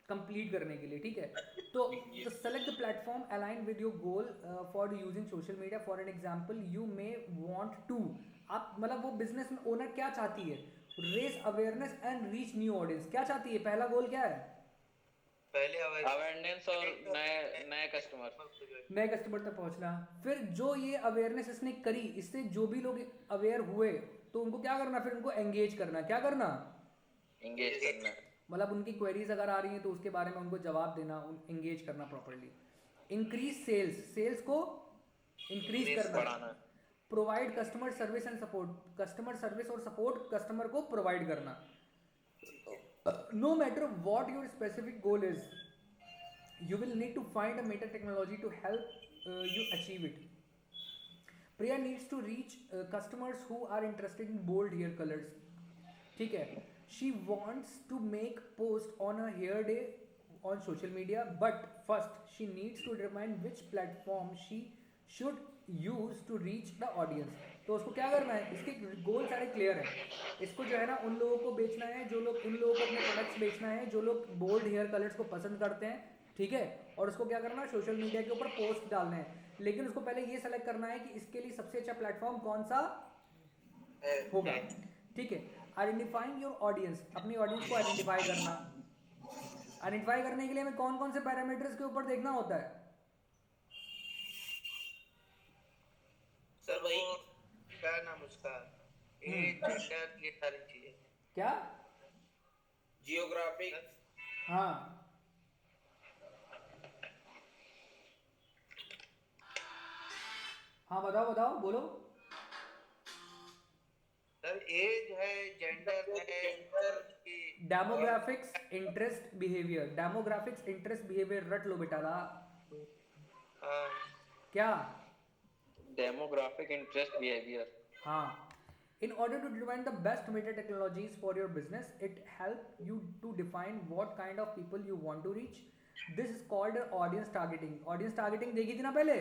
Speaker 1: कंप्लीट करने के लिए, ठीक है। तो select the platform align with your goal for using social media. For an example you may want to, आप मतलब वो बिजनेस ओनर क्या चाहती है, raise awareness and reach new audience. क्या चाहती है, पहला गोल क्या है,
Speaker 2: पहले
Speaker 5: अवेयरनेस और नए कस्टमर,
Speaker 1: नए कस्टमर तक पहुंचना। फिर जो ये अवेयरनेस इसने करी, इससे जो भी लोग अवेयर हुए तो उनको क्या करना, फिर उनको एंगेज करना। क्या करना,
Speaker 5: एंगेज करना,
Speaker 1: मतलब उनकी क्वेरीज अगर आ रही हैं तो उसके बारे में उनको जवाब देना, एंगेज करना प्रॉपर्ली। इंक्रीज सेल्स, सेल्स को इंक्रीज करना।
Speaker 5: बढ़ाना,
Speaker 1: provide customer service and support, customer service और सपोर्ट कस्टमर को प्रोवाइड करना। No matter what your specific goal is, you will need to find a meta technology to help you achieve it. Priya needs to reach customers who are interested in bold hair colors, ठीक है। She wants to make post on a hair day on social media, but first she needs to determine which platform she should use to reach the audience. तो उसको क्या करना है, इसके गोल सारे clear है। इसको जो है ना उन लोगों को बेचना है जो लोग, उन लोगों को अपने प्रोडक्ट्स बेचना है जो लोग बोल्ड हेयर कलर्स को पसंद करते हैं, ठीक है। और उसको क्या करना है, सोशल मीडिया के ऊपर पोस्ट डालने हैं। लेकिन उसको पहले ये सेलेक्ट करना है कि इसके लिए सबसे अच्छा प्लेटफॉर्म कौन सा होगा, ठीक है। आइडेंटिफाइंग योर ऑडियंस, अपनी ऑडियंस को आइडेंटिफाई करना। आइडेंटिफाई करने के लिए हमें कौन कौन से पैरामीटर्स के ऊपर देखना होता है,
Speaker 2: सर वही क्या नाम उसका, एज, जेंडर, ये सारी चीजें।
Speaker 1: क्या,
Speaker 4: जियोग्राफिक,
Speaker 1: हाँ हाँ बताओ बताओ बोलो।
Speaker 2: सर एज है, जेंडर है,
Speaker 1: demographics, interest, behaviour. Demographics, interest, behaviour रट लो बेटा ला।
Speaker 2: हाँ,
Speaker 1: क्या,
Speaker 5: डेमोग्राफिक, इंटरेस्ट, बिहेवियर।
Speaker 1: हाँ। In order to define the best meta technologies for your business, it helps you to define what kind of people you want to reach. This is called audience targeting. Audience targeting देखी थी ना पहले,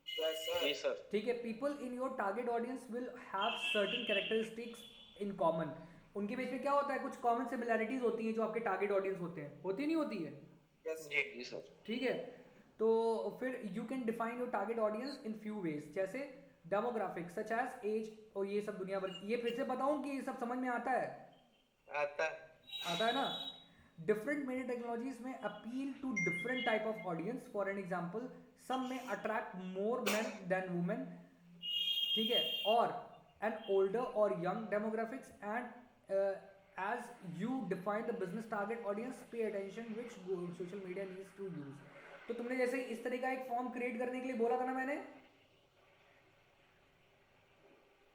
Speaker 5: जी sir,
Speaker 1: ठीक है। People in your target audience will have certain characteristics in common. उनके बीच में क्या होता है, कुछ कॉमन सिमिलैरिटीज होती हैं जो आपके टारगेट ऑडियंस होते हैं, होती नहीं होती है,
Speaker 5: जी सर,
Speaker 1: ठीक है। तो फिर you can define your target audience in few ways, जैसे डेमोग्राफिक सच एज एज और ये सब दुनिया भर। ये फिर से बताऊं कि ये सब समझ में आता है,
Speaker 2: आता
Speaker 1: आता है ना। डिफरेंट मेटा टेक्नोलॉजीज में appeal to different type of audience. For an example some may attract more men than women, ठीक है, और एन ओल्डर और young demographics. And as you define the business target audience, pay attention which social media needs to use. तो तुमने जैसे इस तरह का एक फॉर्म क्रिएट करने के लिए बोला था ना मैंने,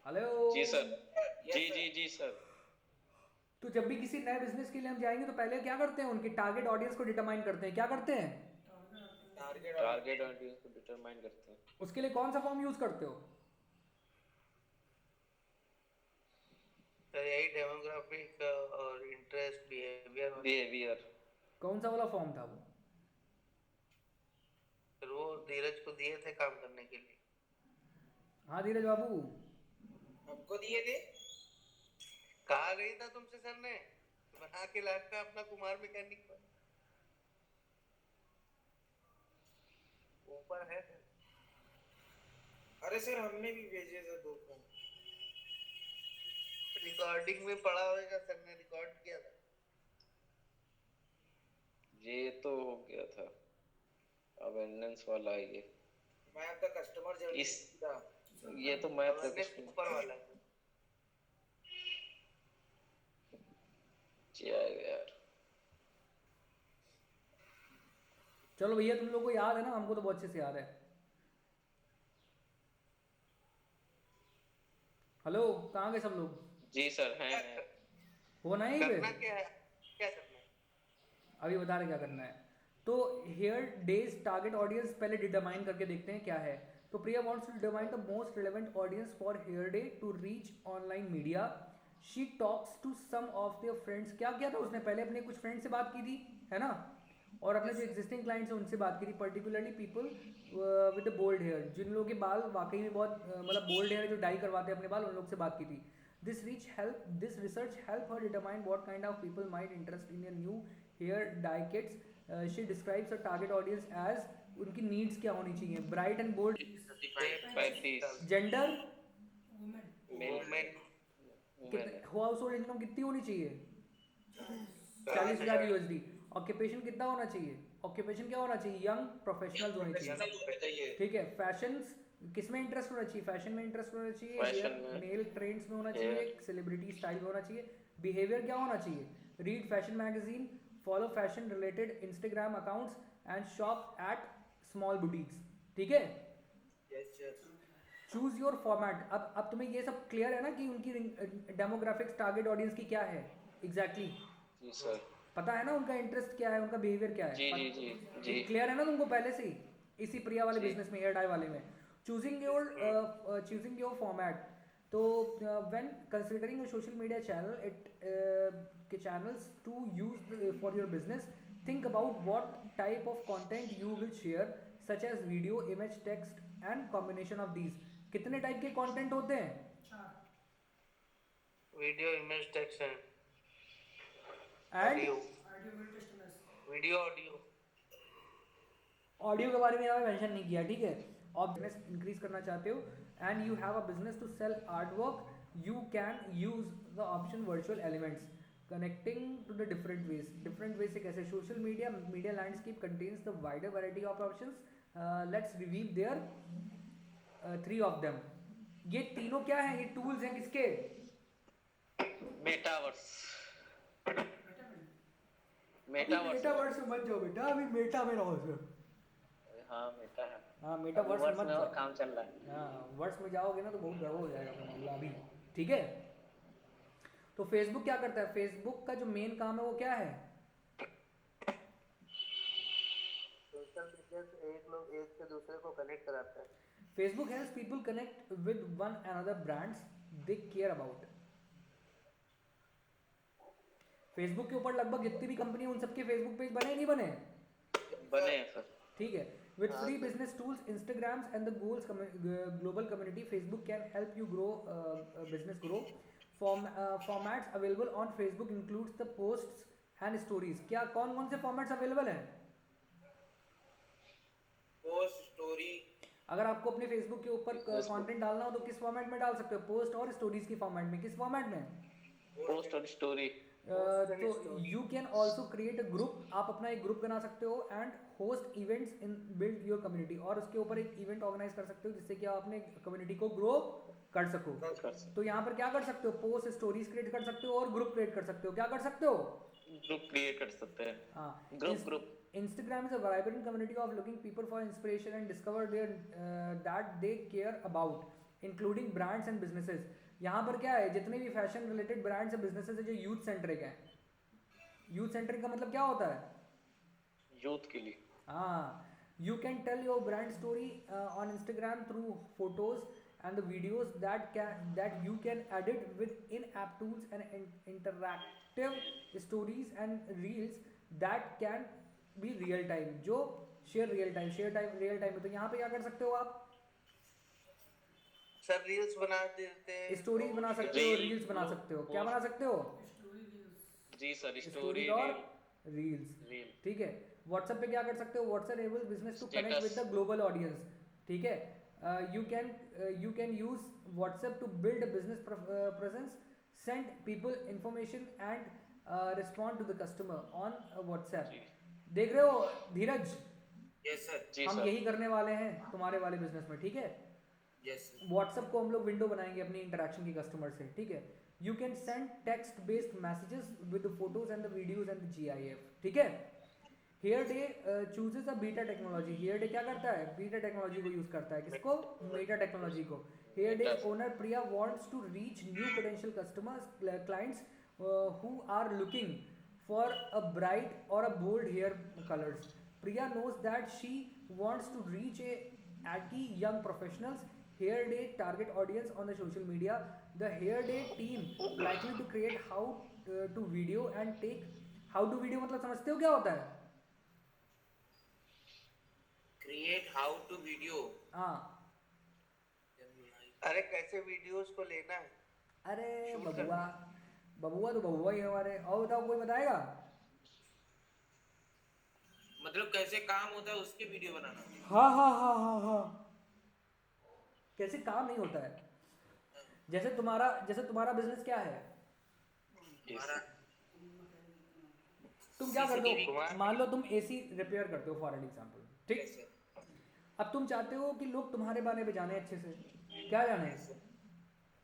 Speaker 1: हेलो
Speaker 5: जी सर, जी सर।
Speaker 1: तो जब भी किसी नए बिजनेस के लिए हम जाएंगे तो पहले क्या करते हैं, उनके टारगेट ऑडियंस को डिटरमाइन करते हैं। क्या करते हैं,
Speaker 5: टारगेट ऑडियंस को डिटरमाइन करते हैं।
Speaker 1: उसके लिए कौन सा फॉर्म यूज करते हो,
Speaker 2: सर यही डेमोग्राफिक और इंटरेस्ट,
Speaker 5: बिहेवियर।
Speaker 1: कौन सा वाला फॉर्म था वो,
Speaker 2: फिर वो धीरज को दिए थे काम करने के लिए।
Speaker 1: हाँ धीरज बाबू,
Speaker 4: हमको दिए थे,
Speaker 2: कहा नहीं था तुमसे सर ने, बना के लाता अपना कुमार मैकेनिक पर ऊपर है।
Speaker 4: अरे सर हमने भी भेजे थे 2 फॉर्म,
Speaker 2: रिकॉर्डिंग में पड़ा होगा, सर ने रिकॉर्ड किया था।
Speaker 5: ये तो हो गया था अवेयरनेस वाला, ये
Speaker 4: मैं आपका कस्टमर जर्नी
Speaker 5: इस
Speaker 4: था।
Speaker 5: ये तो मैं आपका
Speaker 2: अवेयरनेस ऊपर वाला है।
Speaker 5: यार,
Speaker 1: चलो भैया तुम लोग को याद है ना, हमको तो बहुत अच्छे से याद है। हेलो कहाँ गए सब लोग,
Speaker 5: जी सर हैं।
Speaker 1: हो ना यहीं
Speaker 2: करना
Speaker 1: पे,
Speaker 2: क्या है, क्या करना है?
Speaker 1: अभी बता रहे क्या करना है। तो हेयर डेज टारगेट ऑडियंस पहले डिटरमाइन करके देखते हैं क्या है। तो Priya wants to determine the most relevant audience for hair day to reach online media. She talks to some of their friends. क्या किया था उसने, पहले अपने कुछ फ्रेंड से बात की थी, है ना, और अपने जो एग्जिस्टिंग क्लाइंट्स हैं उनसे बात की थी, particularly people with bald hair, जिन लोगों के बाल वाकई में बहुत मतलब बोल्ड हेयर जो डाई करवाते हैं अपने बाल, उन लोग से बात की थी। This research help her determine what kind of people might interest in a new hair dye kits. She describes her target audience as उनकी needs क्या होनी चाहिए, bright and bold,
Speaker 5: 35
Speaker 1: gender,
Speaker 5: male
Speaker 2: women
Speaker 1: household income कितनी होनी चाहिए, 40,000 USD। Occupation कितना होना चाहिए, ऑक्यूपेशन क्या होना चाहिए, यंग प्रोफेशनल्स होने चाहिए, ठीक है। फैशंस किस में इंटरेस्ट होना चाहिए, फैशन में इंटरेस्ट होना चाहिए,
Speaker 5: Fashion में।
Speaker 1: नेल ट्रेंड्स में होना चाहिए, सेलिब्रिटी स्टाइल में होना चाहिए। बिहेवियर क्या होना चाहिए, read fashion magazine, follow fashion related Instagram accounts and shop at small boutiques, ठीक है। Choose your format. अब तुम्हें ये सब क्लियर है ना कि उनकी डेमोग्राफिक्स टारगेट ऑडियंस की क्या है एग्जैक्टली
Speaker 5: जी सर
Speaker 1: पता है ना, उनका इंटरेस्ट क्या है, उनका बिहेवियर क्या है,
Speaker 5: जी जी जी जी
Speaker 1: क्लियर है ना तुमको पहले से ही, इसी प्रिया वाले
Speaker 5: जी।
Speaker 1: बिजनेस में, हेयर डाई वाले में। Choosing your format. तो when considering a social media channel के channels to use for your business, think about what type of content you will share, such as video, image, text and combination of these। कितने type के content होते हैं,
Speaker 2: video image text
Speaker 1: and
Speaker 2: audio video audio
Speaker 1: audio के बारे में यहाँ mention नहीं किया, ठीक है। और बिजनेस इंक्रीज करना चाहते हो and you have a business to sell art work, you can use the option virtual elements connecting to the different ways से कैसे। Social media landscape contains the wider variety of options, let's reveal their 3 of them. ये तीनों क्या हैं, ये tools हैं किसके,
Speaker 5: metaverse
Speaker 1: metaverse में मत जाओ बेटा, अभी मेटा में रहो सर।
Speaker 5: हाँ मेटा है,
Speaker 1: हाँ मेटावर्स में मत
Speaker 5: में
Speaker 1: जाओ,
Speaker 5: काम चल रहा है।
Speaker 1: हाँ वर्ड्स में जाओगे ना तो बहुत गड़बड़ हो जाएगा अपना मामला अभी, ठीक है। तो फेसबुक क्या करता है, फेसबुक का जो मेन काम है वो क्या है,
Speaker 2: सोशल मीडिया से एक से दूसरे को कनेक्ट कराता है।
Speaker 1: Facebook helps people connect with one another brands they care about. Facebook के ऊपर लगभग जितनी भी कंपनी है उन सबके फेसबुक पेज बने नहीं बने,
Speaker 5: बने हैं सर।
Speaker 1: ठीक है। With free business tools, Instagrams and the global community, Facebook can help you grow business grow. Formats available on Facebook includes the posts and stories। क्या कौन से formats available हैं?
Speaker 4: पोस्ट स्टोरी,
Speaker 1: अगर आपको अपने Facebook के ऊपर कंटेंट डालना हो तो किस फॉर्मेट में डाल सकते हो, पोस्ट और स्टोरीज की फॉर्मेट में, किस फॉर्मेट में,
Speaker 5: पोस्ट और स्टोरी।
Speaker 1: तो you can also create a group, आप अपना एक ग्रुप बना सकते हो and host events in build your community, और उसके ऊपर एक इवेंट ऑर्गेनाइज कर सकते हो जिससे कि आप अपने कम्युनिटी को ग्रो कर सको। तो यहाँ पर क्या कर सकते हो, पोस्ट स्टोरीज क्रिएट कर सकते हो और ग्रुप क्रिएट कर सकते हो, क्या कर सकते हो,
Speaker 5: ग्रुप क्रिएट कर सकते हैं।
Speaker 1: हाँ
Speaker 5: group
Speaker 1: Instagram is a vibrant community of looking people for inspiration and discover that they care about, including brands and businesses। यहाँ पर क्या है, जितने भी फैशन रिलेटेड ब्रांड्स और बिजनेसेस है जो यूथ सेंट्रिक है। यूथ सेंट्रिक का मतलब क्या होता है,
Speaker 5: यूथ के लिए।
Speaker 1: हाँ, you can tell your brand story on Instagram through photos and the videos that you can edit with in-app tools and interactive stories and reels that can be real time, जो share real time में। तो यहाँ पे क्या कर सकते हो आप,
Speaker 2: सर रील्स बना देते हैं,
Speaker 1: स्टोरीज बना सकते हो, रील्स बना सकते हो, क्या बना सकते हो,
Speaker 5: जी सर, स्टोरी
Speaker 1: स्टोरीज और रील्स,
Speaker 5: रील।
Speaker 1: ठीक है। व्हाट्सएप पे क्या कर सकते हो, WhatsApp enables business to connect
Speaker 5: Status।
Speaker 1: With the global audience, ठीक है। You can use WhatsApp to build business presence, send people information and respond to the customer on WhatsApp. देख रहे हो धीरज,
Speaker 4: यस सर,
Speaker 5: जी
Speaker 1: हम
Speaker 5: सर।
Speaker 1: यही करने वाले हैं तुम्हारे वाले बिजनेस में, ठीक है।
Speaker 4: यस सर,
Speaker 1: व्हाट्सएप को हम लोग विंडो बनाएंगे अपनी इंटरेक्शन की कस्टमर से, ठीक है। You can send text based messages with the photos and the videos and the GIF, ठीक है। Hair Day chooses a beta technology, Hair Day क्या करता है, बीटा टेक्नोलॉजी को यूज करता है, किसको, बीटा टेक्नोलॉजी को। Hair Day owner Priya wants to reach new potential customers, clients who are looking for a bright or a bold hair colors. Priya knows that she wants to reach a active young professionals hair day target audience on the social media. The hair day team likely to create how to video and take how to video मतलब समझते हो क्या होता है,
Speaker 4: create how to video.
Speaker 1: हाँ
Speaker 2: अरे कैसे videos को लेना है,
Speaker 1: अरे
Speaker 2: शूट
Speaker 1: बबुआ, बबुआ तो बबुआ ही है हमारे। और बताओ, कोई बताएगा?
Speaker 4: मतलब कैसे काम होता है उसके वीडियो बनाना।
Speaker 1: हाँ हाँ हाँ हाँ हाँ, कैसे काम नहीं होता है। जैसे तुम्हारा बिजनेस क्या है?
Speaker 4: हमारा
Speaker 1: तुम क्या करते
Speaker 4: सीसीटीवी।
Speaker 1: हो? मान लो तुम एसी रिपेयर करते हो फॉर एन एग्जाम्पल, ठीक।
Speaker 4: Yes sir.
Speaker 1: अब तुम चाहते हो कि लोग तुम्हारे बारे में जाने अच्छे से। क्या जाने?
Speaker 4: Yes sir.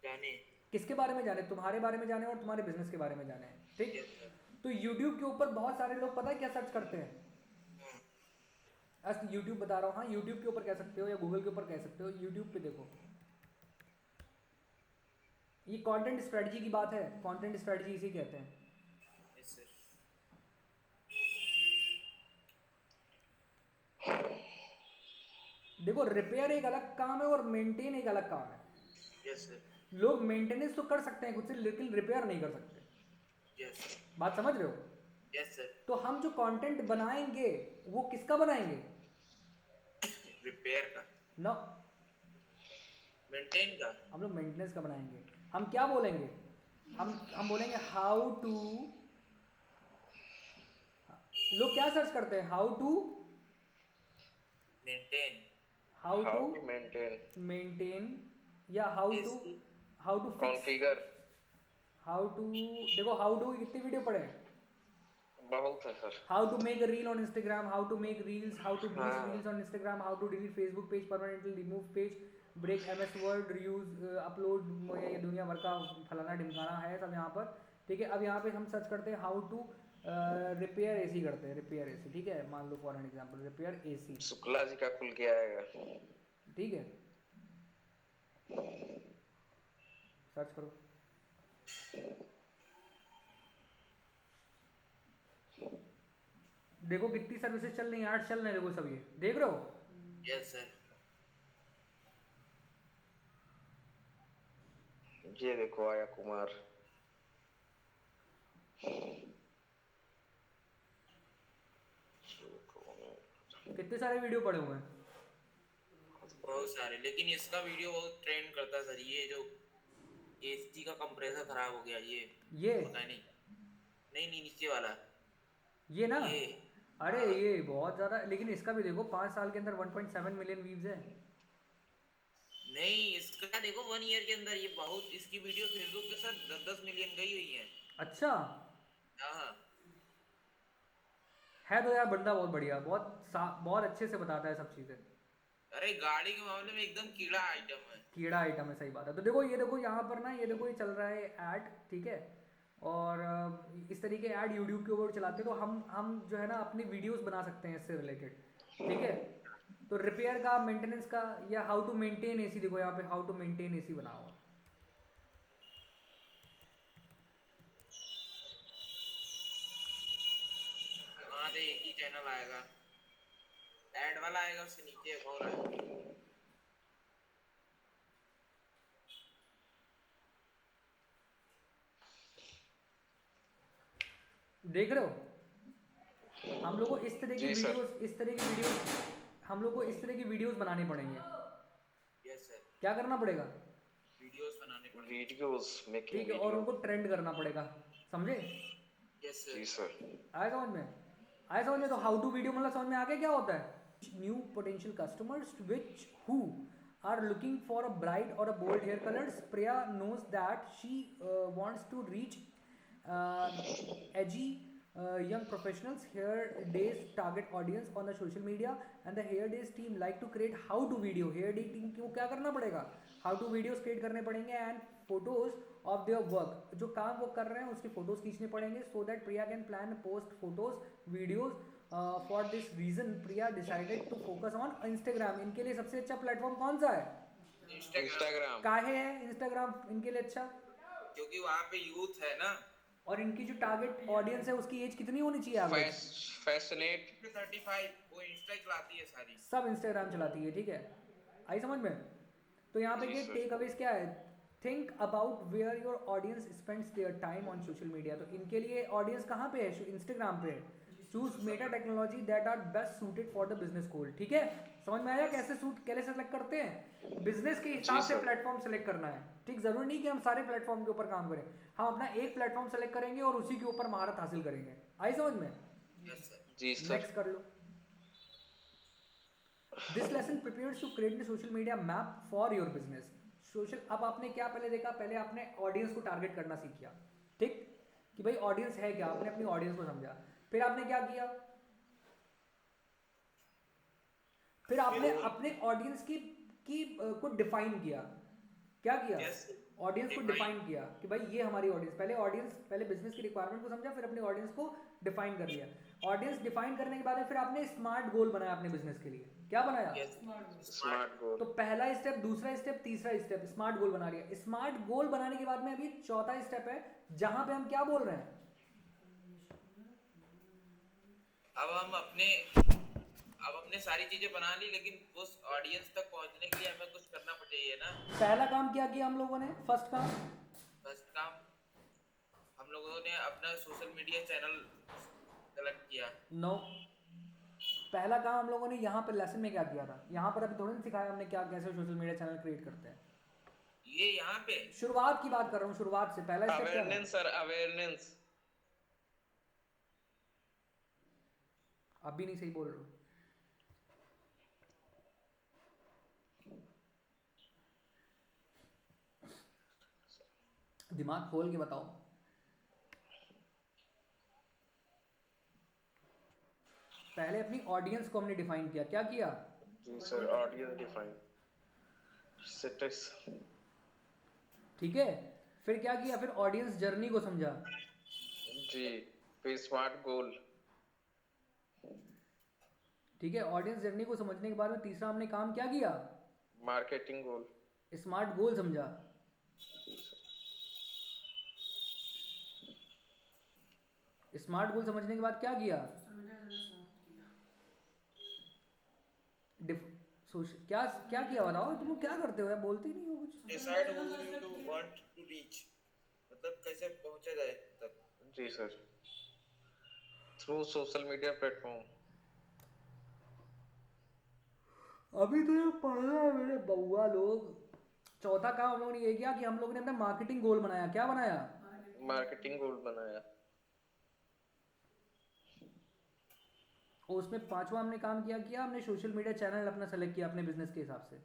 Speaker 4: जाने।
Speaker 1: किसके बारे में जाने? तुम्हारे बारे में जाने और तुम्हारे बिजनेस के बारे में जाने, ठीक।
Speaker 4: Yes sir.
Speaker 1: तो यूट्यूब के ऊपर बहुत सारे लोग पता है क्या सर्च करते हैं? आज यूट्यूब बता रहा हूँ, हाँ यूट्यूब के ऊपर कह सकते हो या गूगल के ऊपर कह सकते हो। यूट्यूब पे देखो, ये कंटेंट स्ट्रेटजी की बात है। कंटेंट स्ट्रेटजी इसे कहते हैं।
Speaker 4: Yes sir.
Speaker 1: देखो, रिपेयर एक अलग काम है और मेंटेन एक अलग काम है।
Speaker 4: Yes sir.
Speaker 1: लोग मेंटेनेंस तो कर सकते हैं खुद से, लेकिन रिपेयर नहीं कर सकते।
Speaker 4: Yes sir.
Speaker 1: बात समझ रहे हो?
Speaker 4: Yes sir.
Speaker 1: तो हम जो कंटेंट बनाएंगे वो किसका बनाएंगे?
Speaker 4: रिपेयर का।
Speaker 1: ना,
Speaker 4: मेंटेन का।
Speaker 1: हम लोग मेंटेनेंस का बनाएंगे। हम क्या बोलेंगे? हम बोलेंगे हाउ टू। लोग क्या सर्च करते हैं? How to,
Speaker 4: maintain.
Speaker 1: How
Speaker 5: How
Speaker 1: to
Speaker 5: to maintain,
Speaker 1: maintain, या how to fix,
Speaker 5: configure,
Speaker 1: how to. देखो, हाउ टू कितनी वीडियो पढ़े हैं?
Speaker 5: बहुत है sir.
Speaker 1: How to make a reel on Instagram, how to make reels, how to boost
Speaker 5: हाँ।
Speaker 1: Reels on Instagram, how to delete Facebook page permanently, remove page, break MS Word, reuse, upload. ये दुनिया भर का फलाना ढिमकाना है सब यहाँ पर, ठीक है। अब यहाँ पे हम सर्च करते हैं हाउ टू रिपेयर एसी करते हैं, रिपेयर एसी, ठीक है। मान लो for an example repair AC,
Speaker 5: Shukla ji का खुल के आएगा।
Speaker 1: ठीक है। सर्च करो। देखो कितनी सर्विसेज चल रही हैं, 8 चल रहे हैं, देखो सब ये देख रहे हो।
Speaker 4: Yes sir.
Speaker 5: ये देखो आया कुमार।
Speaker 1: कितने सारे वीडियो पड़े हुए हैं।
Speaker 4: बहुत सारे, लेकिन इसका वीडियो बहुत ट्रेंड करता है सर। ये जो एसी का कंप्रेसर खराब हो गया, ये पता नहीं। नहीं नहीं, नीचे वाला।
Speaker 1: ये ना,
Speaker 4: ये
Speaker 1: अरे
Speaker 4: हाँ।
Speaker 1: ये बहुत ज्यादा, लेकिन इसका भी देखो 5 साल के अंदर 1.7 मिलियन व्यूज है।
Speaker 4: नहीं, इसका देखो 1 ईयर के अंदर ये बहुत, इसकी वीडियो फेसबुक पे सर 10-10 मिलियन गई हुई है।
Speaker 1: अच्छा
Speaker 4: हाँ।
Speaker 1: है तो यार, बंदा बहुत बढ़िया, बहुत अच्छे से बताता है सब चीजें।
Speaker 4: अरे गाड़ी के मामले में एकदम कीड़ा आइटम है।
Speaker 1: कीड़ा आइटम है, सही बात है। तो देखो ये देखो यहाँ पर ना, ये देखो ये चल रहा है ऐड, ठीक है। और इस तरीके ऐड यूट्यूब के ऊपर चलाते हैं, तो हम जो है ना अपनी वीडियोस बना सकते हैं इससे रिलेटेड, ठीक है। तो रिपेयर का, मेंटेनेंस का, या हाउ टू मेंटेन एसी, देखो यहाँ पे हाउ टू मेंटेन एसी बना हुआ।
Speaker 4: वहाँ से एक ही चैनल आएगा, ऐड वाला आएगा, उससे नीचे एक और आएगा।
Speaker 1: देख रहे हो? हम लोग को इस तरह की
Speaker 5: जी सर।
Speaker 1: वीडियोस, हम लोग को इस तरह की वीडियोस बनानी पड़ेंगे।
Speaker 4: Yes sir.
Speaker 1: क्या करना पड़ेगा?
Speaker 4: वीडियोस बनाने पड़ेंगे।
Speaker 5: वीडियोस मेकिंग
Speaker 1: ठीक है, और उनको ट्रेंड करना पड़ेगा, समझे?
Speaker 4: Yes sir.
Speaker 5: जी सर।
Speaker 1: आया समझ में? आया समझ में? तो हाउ टू वीडियो मतलब समझ में आ गया क्या होता है? New potential customers which who are looking for a bright or a bold hair colors. Priya knows that she wants to reach edgy young professionals. Hair Days target audience on the social media, and the Hair Days team like to create how to video. Hair Day team को क्या करना पड़ेगा? How to videos create करने पड़ेंगे and photos of their work. जो काम वो कर रहे हैं उसकी फोटोज खींचने पड़ेंगे, so that Priya can plan post photos videos. For this reason Priya decided to focus on Instagram. इनके लिए सबसे अच्छा प्लेटफॉर्म कौन सा है?
Speaker 5: इंस्टाग्राम।
Speaker 1: काहे है इंस्टाग्राम इनके लिए अच्छा?
Speaker 4: क्योंकि वहाँ पे यूथ है ना।
Speaker 1: और इनकी जो टारगेट ऑडियंस है उसकी एज कितनी होनी चाहिए एवरेज?
Speaker 5: फैसिनेट।
Speaker 4: 35 वो इंस्टा चलाती है सारी।
Speaker 1: सब इंस्टाग्राम चलाती है, ठीक है। आई समझ में? तो यहाँ पे
Speaker 5: जी
Speaker 1: ये
Speaker 5: सर।
Speaker 1: टेक अवेज क्या है? Think about where your audience spends their time on social media. तो इनके लिए ऑडियंस कहाँ पे है? इंस्टाग्राम पे है। Choose Meta technology that are best suited for the business goal. ठीक है, समझ में आया कैसे कैसे सेलेक्ट करते हैं? बिजनेस के हिसाब से प्लेटफॉर्म सेलेक्ट करना है। ठीक, जरूरी नहीं कि हम सारे प्लेटफॉर्म के ऊपर काम करें, हम अपना एक प्लेटफॉर्म सेलेक्ट करेंगे और उसी के ऊपर महारत हासिल करेंगे। आई समझ में?
Speaker 5: जी सर।
Speaker 1: नेक्स्ट कर लो। This lesson prepares to create the social media map for your business. Social, अब आपने क्या पहले देखा? पहले आपने ऑडियंस को टारगेट करना सीख किया, ठीक, कि भाई ऑडियंस है क्या, आपने अपनी ऑडियंस को समझा। फिर आपने क्या किया? फिर आपने अपने ऑडियंस की को डिफाइन किया। क्या किया? ऑडियंस को डिफाइन किया कि भाई ये हमारी ऑडियंस। पहले बिजनेस की रिक्वायरमेंट को समझा, फिर अपने ऑडियंस को डिफाइन कर लिया। ऑडियंस डिफाइन करने के बाद में फिर आपने स्मार्ट गोल बनाया अपने बिजनेस के लिए। क्या बनाया?
Speaker 5: स्मार्ट गोल।
Speaker 1: तो पहला स्टेप, दूसरा स्टेप, तीसरा स्टेप, स्मार्ट गोल बना लिया। स्मार्ट गोल बनाने के बाद में अभी चौथा स्टेप है, जहां पे हम क्या बोल रहे हैं?
Speaker 4: अब हमने सारी चीजें बना ली, लेकिन उस ऑडियंस तक पहुंचने के लिए हमें कुछ करना चाहिए ना।
Speaker 1: पहला काम क्या किया हम लोगों ने? फर्स्ट काम
Speaker 4: हम लोगों ने अपना सोशल मीडिया चैनल सेलेक्ट किया।
Speaker 1: नो, पहला काम हम लोगों ने यहाँ पर लेसन में क्या किया था? यहाँ पर अभी थोड़ी ना सिखाया हमने क्या कैसे सोशल मीडिया चैनल क्रिएट करते हैं।
Speaker 4: ये यहाँ पे
Speaker 1: शुरुआत की बात कर रहा हूँ, शुरुआत से पहला स्टेप क्या है?
Speaker 5: Awareness sir, awareness.
Speaker 1: आप भी नहीं सही बोल रहे हो। दिमाग खोल के बताओ। पहले अपनी ऑडियंस को हमने डिफाइन किया। क्या किया?
Speaker 5: जी सर, ऑडियंस डिफाइन, स्टेटस।
Speaker 1: ठीक है, फिर क्या किया? फिर ऑडियंस जर्नी को समझा।
Speaker 5: जी, फिर स्मार्ट गोल।
Speaker 1: ठीक है, ऑडियंस जर्नी को समझने के बाद में तीसरा हमने काम क्या किया?
Speaker 5: मार्केटिंग गोल।
Speaker 1: स्मार्ट गोल समझा। स्मार्ट गोल समझने के बाद क्या किया? क्या क्या किया बताओ? तुम लोग क्या करते हो यार, बोलते ही नहीं हो कुछ।
Speaker 4: Decide who you want to reach, मतलब कैसे पहुंचा जाए तक।
Speaker 5: जी sir, through social media platform.
Speaker 1: अभी तो ये पढ़ना है मेरे बउआ लोग। चौथा काम हम लोगों ने ये किया कि हम लोगों ने अपना मार्केटिंग गोल बनाया। क्या बनाया?
Speaker 5: मार्केटिंग गोल बनाया।
Speaker 1: और उसमें पांचवा हमने काम किया हमने सोशल मीडिया चैनल अपना सेलेक्ट किया अपने बिजनेस के हिसाब से।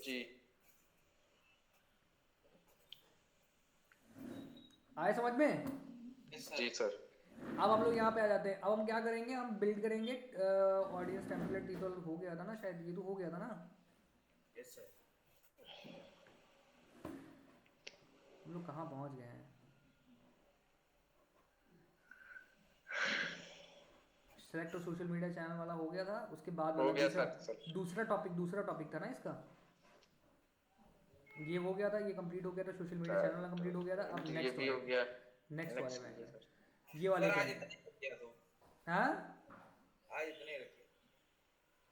Speaker 5: जी।
Speaker 1: आए समझ में?
Speaker 5: जी सर।
Speaker 1: अब हम लोग यहाँ पे आ जाते हैं। अब हम क्या करेंगे? हम बिल्ड करेंगे ऑडियंस टेम्पलेट। ये तो हो गया था ना शायद, ये तो हो गया था ना।
Speaker 4: Yes sir.
Speaker 1: हम लोग कहाँ पहुँच गए हैं? सेलेक्ट सोशल मीडिया चैनल वाला हो गया था। उसके बाद
Speaker 5: हो गया
Speaker 1: दूसरा
Speaker 5: सर।
Speaker 1: दूसरा टॉपिक था ना इसका। ये हो गया था, ये कंप्लीट हो गया था, सोशल मीडिया चैनल वाला कंप्लीट हो गया था। अब
Speaker 5: ये
Speaker 1: नेक्स्ट
Speaker 5: भी हो गया।
Speaker 1: नेक्स्ट वाले में
Speaker 5: में सर।
Speaker 1: ये वाले
Speaker 4: सर आज
Speaker 1: में।
Speaker 4: इतने रख दिया तो,
Speaker 1: हाँ,
Speaker 4: आज इतने रखे।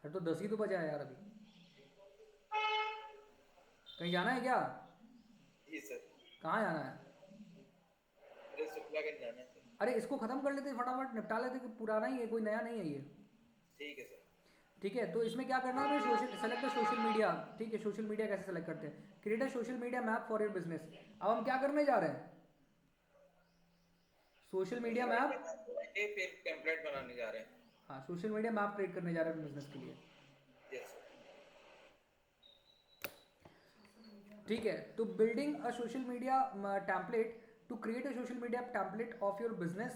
Speaker 1: अरे तो 10 ही तो बजा है यार अभी। कहीं जाना है क्या?
Speaker 4: जी सर।
Speaker 1: कहाँ जाना है?
Speaker 4: अरे शुक्लागंज जाना है सर।
Speaker 1: अरे इसको खत्म कर लेते, फटाफट निपटा लेते, कि पुराना ही है, कोई नया नहीं है ये।
Speaker 4: ठीक है सर।
Speaker 1: ठीक है, तो इसमें क्या करना है? Social select social media. ठीक है, सोशल मीडिया कैसे सेलेक्ट करते हैं? Create a social media map for your business. अब हम क्या करने जा रहे हैं? सोशल मीडिया मैप,
Speaker 4: फिर टेम्पलेट बनाने जा रहे हैं।
Speaker 1: हाँ, सोशल मीडिया मैप क्रिएट करने जा रहे हैं बिजनेस के लिए।
Speaker 4: Yes sir.
Speaker 1: ठीक है, तो building a social media template to create a social media template of your business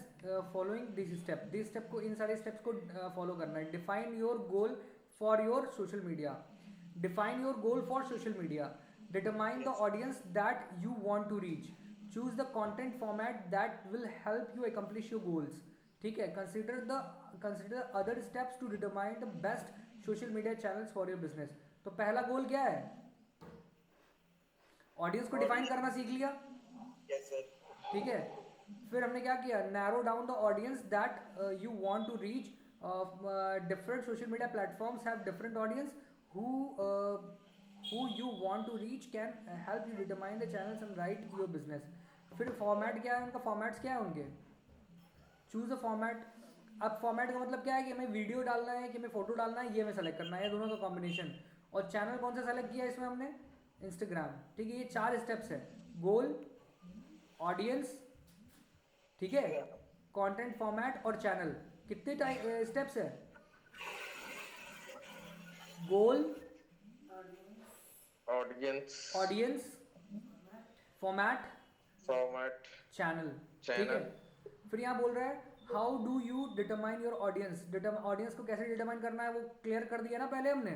Speaker 1: following this step को, इन सारे स्टेप्स को फॉलो करना है। Define your goal for your social media. Define your goal for social media. Determine the audience that you want to reach. Choose the content format that will help you accomplish your goals. ठीक है, consider other steps to determine the best social media channels for your business. तो पहला गोल क्या है? Audience को define करना सीख लिया।
Speaker 4: Yes sir.
Speaker 1: ठीक है, फिर हमने क्या किया? Narrow down the audience that you want to reach. Different social media platforms have different audience who you want to reach can help you determine the channels and write your business. फिर format क्या है उनका? Formats क्या है उनके? Choose a format अब format का मतलब क्या है कि हमें वीडियो डालना है कि हमें फोटो डालना है, ये हमें सेलेक्ट करना है, दोनों का कॉम्बिनेशन। और चैनल कौन सा सेलेक्ट किया इसमें हमने, इंस्टाग्राम, ठीक है। ये 4 स्टेप्स है, गोल, ऑडियंस, ठीक है, कंटेंट फॉर्मेट और चैनल। कितने स्टेप्स है, गोल, ऑडियंस, फॉर्मेट, चैनल, ठीक है। फिर यहाँ बोल रहा है how do you determine your audience, audience को कैसे डिटरमाइन करना है वो क्लियर कर दिया ना पहले हमने।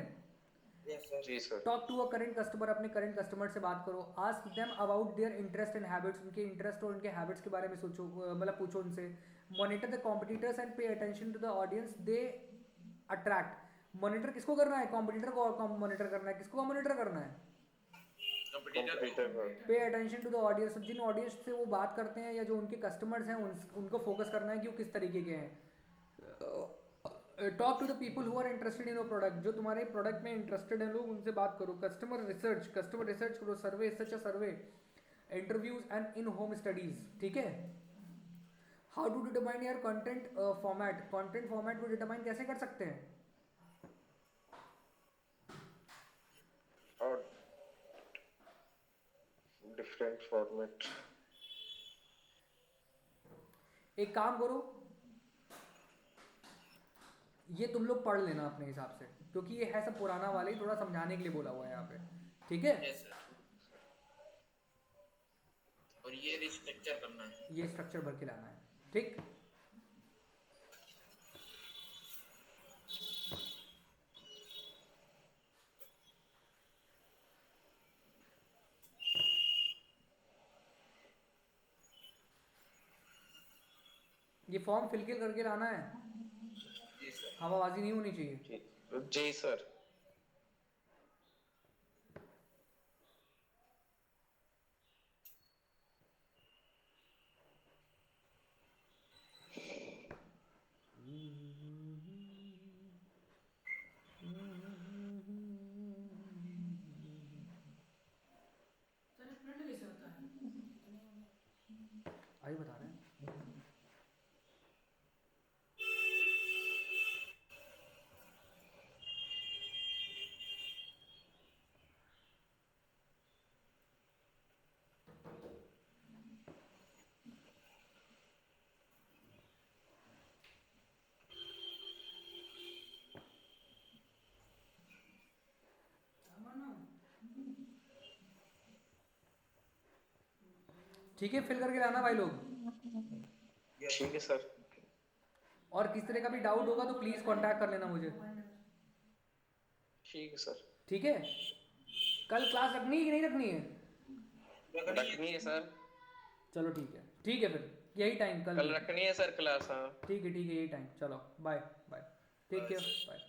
Speaker 5: जी sir.
Speaker 1: Talk to a current customer, अपने करेंट कस्टमर से बात करो। Ask them about their interest and habits, उनके इंटरेस्ट और उनके हैबिट्स के बारे में सोचो, मतलब पूछो उनसे। Monitor the competitors and pay attention to the audience they attract. Monitor किसको करना है, कॉम्पिटिटर को मॉनिटर करना है, किसको मॉनिटर करना है, pay attention to the audience, जिन ऑडियंस से वो बात करते हैं या जो उनके कस्टमर्स हैं उनको फोकस करना है कि वो किस तरीके के हैं। Talk to the people who are interested in your product, जो तुम्हारे प्रोडक्ट में इंटरेस्टेड हैं लोग, उनसे बात करो। कस्टमर रिसर्च करो, survey, such a survey, interviews and in home studies, ठीक है। How to determine your content format, content format को डिटरमाइन कैसे कर सकते हैं,
Speaker 5: और डिफरेंट फॉर्मेट।
Speaker 1: एक काम करो, ये तुम लोग पढ़ लेना अपने हिसाब से, क्योंकि ये है सब पुराना वाले ही, थोड़ा समझाने के लिए बोला हुआ है यहाँ पे, ठीक है।
Speaker 4: Yes, sir. और ये रिस्ट्रक्चर करना है,
Speaker 1: ये स्ट्रक्चर भर के लाना है, ठीक। ये फॉर्म फिल करके लाना है,
Speaker 4: जी सर।
Speaker 1: हवाबाजी नहीं होनी चाहिए।
Speaker 5: जी सर।
Speaker 1: आई बता रहे हैं। ठीक है, फिल करके लाना भाई लोग।
Speaker 5: ठीक है सर।
Speaker 1: और किस तरह का भी डाउट होगा तो प्लीज कांटेक्ट कर लेना मुझे,
Speaker 5: ठीक है सर।
Speaker 1: ठीक है। कल क्लास रखनी है कि नहीं रखनी है,
Speaker 5: रखनी है सर।
Speaker 1: चलो ठीक है, ठीक है, फिर यही टाइम कल
Speaker 5: रखनी है सर क्लास। हाँ
Speaker 1: ठीक है, यही टाइम। चलो bye bye, take care, bye.